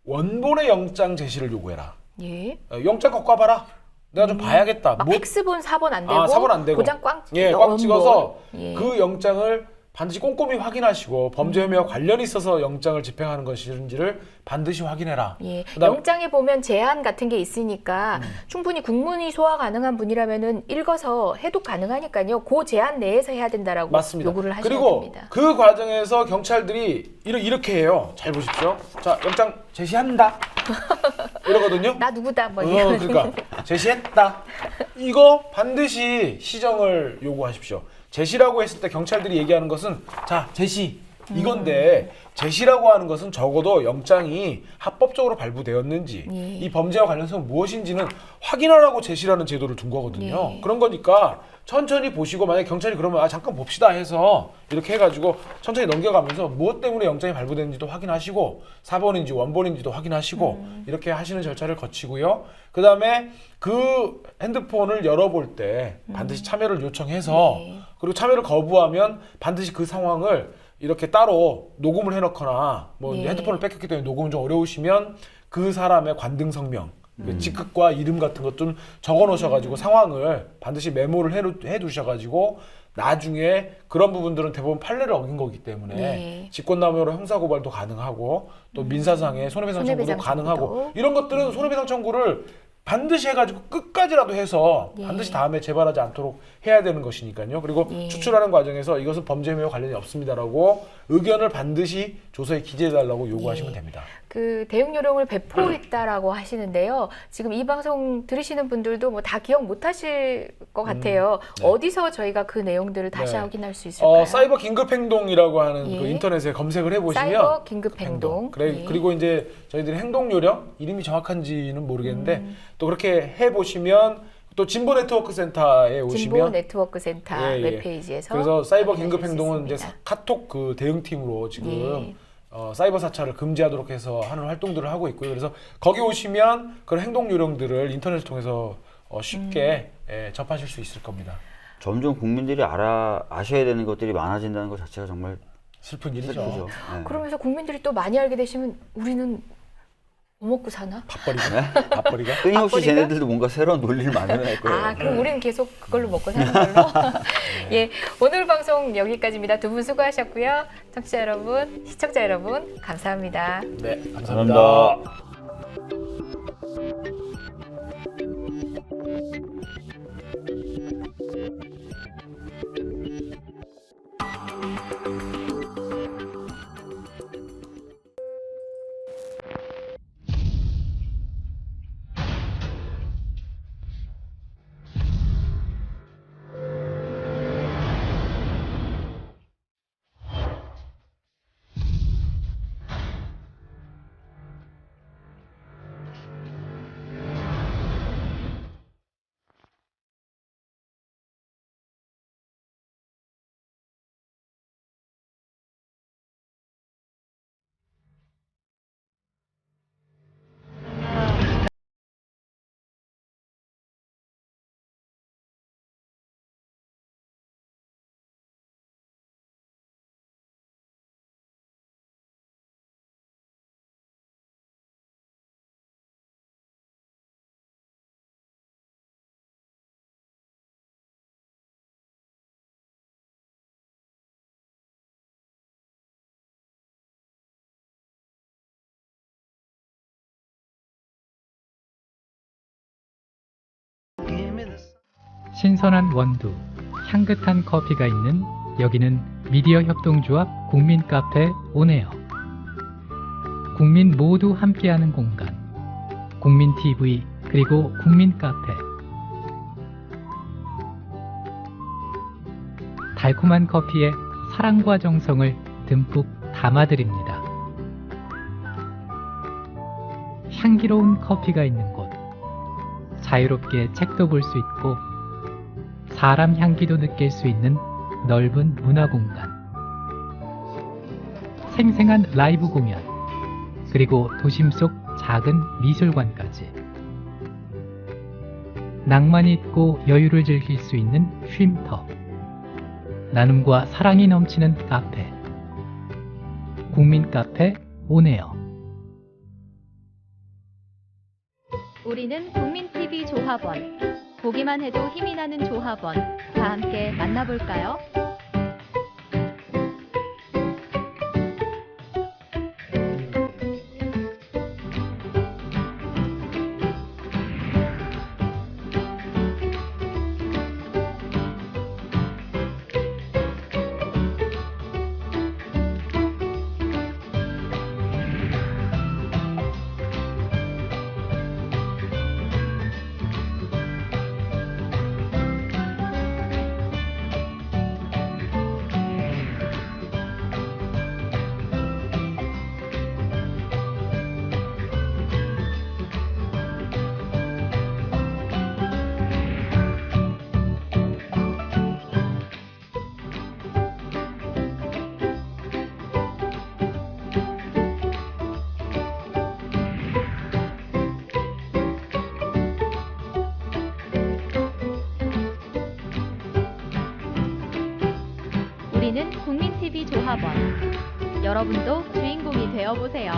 원본의 영장 제시를 요구해라.
예.
영장 갖고 와봐라. 내가 좀 봐야겠다.
막
뭐-
팩스본 4번 안 되고,
아, 4번 안 되고.
도장 꽝,
예, 꽉
원본.
찍어서
예.
그 영장을 반드시 꼼꼼히 확인하시고 범죄 혐의와 관련이 있어서 영장을 집행하는 것인지를 반드시 확인해라.
예,
그다음-
영장에 보면 제한 같은 게 있으니까 충분히 국문이 소화 가능한 분이라면은 읽어서 해독 가능하니까요. 그 제한 내에서 해야 된다라고
맞습니다.
요구를 하셔야
그리고
됩니다.
그 과정에서 경찰들이 이렇게 해요. 잘 보십시오. 자, 영장 제시한다. 이러거든요.
나 누구다 뭐 이런.
그러니까 제시했다. 이거 반드시 시정을 요구하십시오. 제시라고 했을 때 경찰들이 얘기하는 것은 자, 제시 이건데 제시라고 하는 것은 적어도 영장이 합법적으로 발부되었는지
예.
이 범죄와 관련해서 무엇인지는 확인하라고 제시라는 제도를 둔 거거든요.
예.
그런 거니까 천천히 보시고 만약에 경찰이 그러면 잠깐 봅시다 해서 이렇게 해가지고 천천히 넘겨가면서 무엇 때문에 영장이 발부됐는지도 확인하시고 사본인지 원본인지도 확인하시고 이렇게 하시는 절차를 거치고요. 그 다음에 그 핸드폰을 열어볼 때 반드시 참여를 요청해서
네.
그리고 참여를 거부하면 반드시 그 상황을 이렇게 따로 녹음을 해놓거나 뭐
네.
이제 핸드폰을 뺏겼기 때문에 녹음은 좀 어려우시면 그 사람의 관등 성명 직급과 이름 같은 것 좀 적어 놓으셔가지고 상황을 반드시 메모를 해두셔가지고 나중에 그런 부분들은 대부분 판례를 어긴 거기 때문에
네.
직권남용으로 형사고발도 가능하고 또 민사상의 손해배상 청구도
손해배상
가능하고
청구도.
이런 것들은 손해배상 청구를 반드시 해가지고 끝까지라도 해서
예.
반드시 다음에 재발하지 않도록 해야 되는 것이니까요. 그리고
예.
추출하는 과정에서 이것은 범죄 혐의와 관련이 없습니다라고 의견을 반드시 조서에 기재해달라고 요구하시면
예.
됩니다.
그 대응 요령을 배포했다라고 하시는데요. 지금 이 방송 들으시는 분들도 뭐 다 기억 못 하실 것 같아요.
네.
어디서 저희가 그 내용들을 다시
네.
확인할 수 있을까요?
사이버 긴급 행동이라고 하는
예.
그 인터넷에 검색을 해보시면
사이버 긴급 행동.
그래,
예.
그리고 이제 저희들이 행동 요령 이름이 정확한지는 모르겠는데 또 그렇게 해보시면 또 진보 네트워크 센터에 오시면
진보 네트워크 센터
예, 예.
웹페이지에서
그래서 사이버
확인하실
긴급
수
행동은 이제
있습니다.
카톡 그 대응팀으로 지금
예.
사이버 사찰을 금지하도록 해서 하는 활동들을 하고 있고요. 그래서 거기 오시면 그런 행동 요령들을 인터넷을 통해서 쉽게 접하실 수 있을 겁니다.
점점 국민들이 아셔야 되는 것들이 많아진다는 것 자체가 정말
슬픈 일이죠.
슬프죠. 네.
그러면서 국민들이 또 많이 알게 되시면 우리는 뭐 먹고 사나?
밥벌이가? 밥벌이가?
끊임없이
밥벌이가?
쟤네들도 뭔가 새로운 논리를 만들어낼 거예요.
아, 그럼 우리는 계속 그걸로 먹고 사는 걸로? 예, 오늘 방송 여기까지입니다. 두 분 수고하셨고요. 청취자 여러분, 시청자 여러분, 감사합니다.
네,
감사합니다.
신선한 원두, 향긋한 커피가 있는 여기는 미디어 협동조합 국민카페 온에어. 국민 모두 함께하는 공간. 국민TV 그리고 국민카페. 달콤한 커피에 사랑과 정성을 듬뿍 담아드립니다. 향기로운 커피가 있는 곳. 자유롭게 책도 볼 수 있고 사람 향기도 느낄 수 있는 넓은 문화공간. 생생한 라이브 공연, 그리고 도심 속 작은 미술관까지. 낭만이 있고 여유를 즐길 수 있는 쉼터. 나눔과 사랑이 넘치는 카페. 국민카페 온에어.
우리는 국민TV 조합원. 보기만 해도 힘이 나는 조합원. 다 함께 만나볼까요? 우리는 국민TV 조합원. 여러분도 주인공이 되어보세요.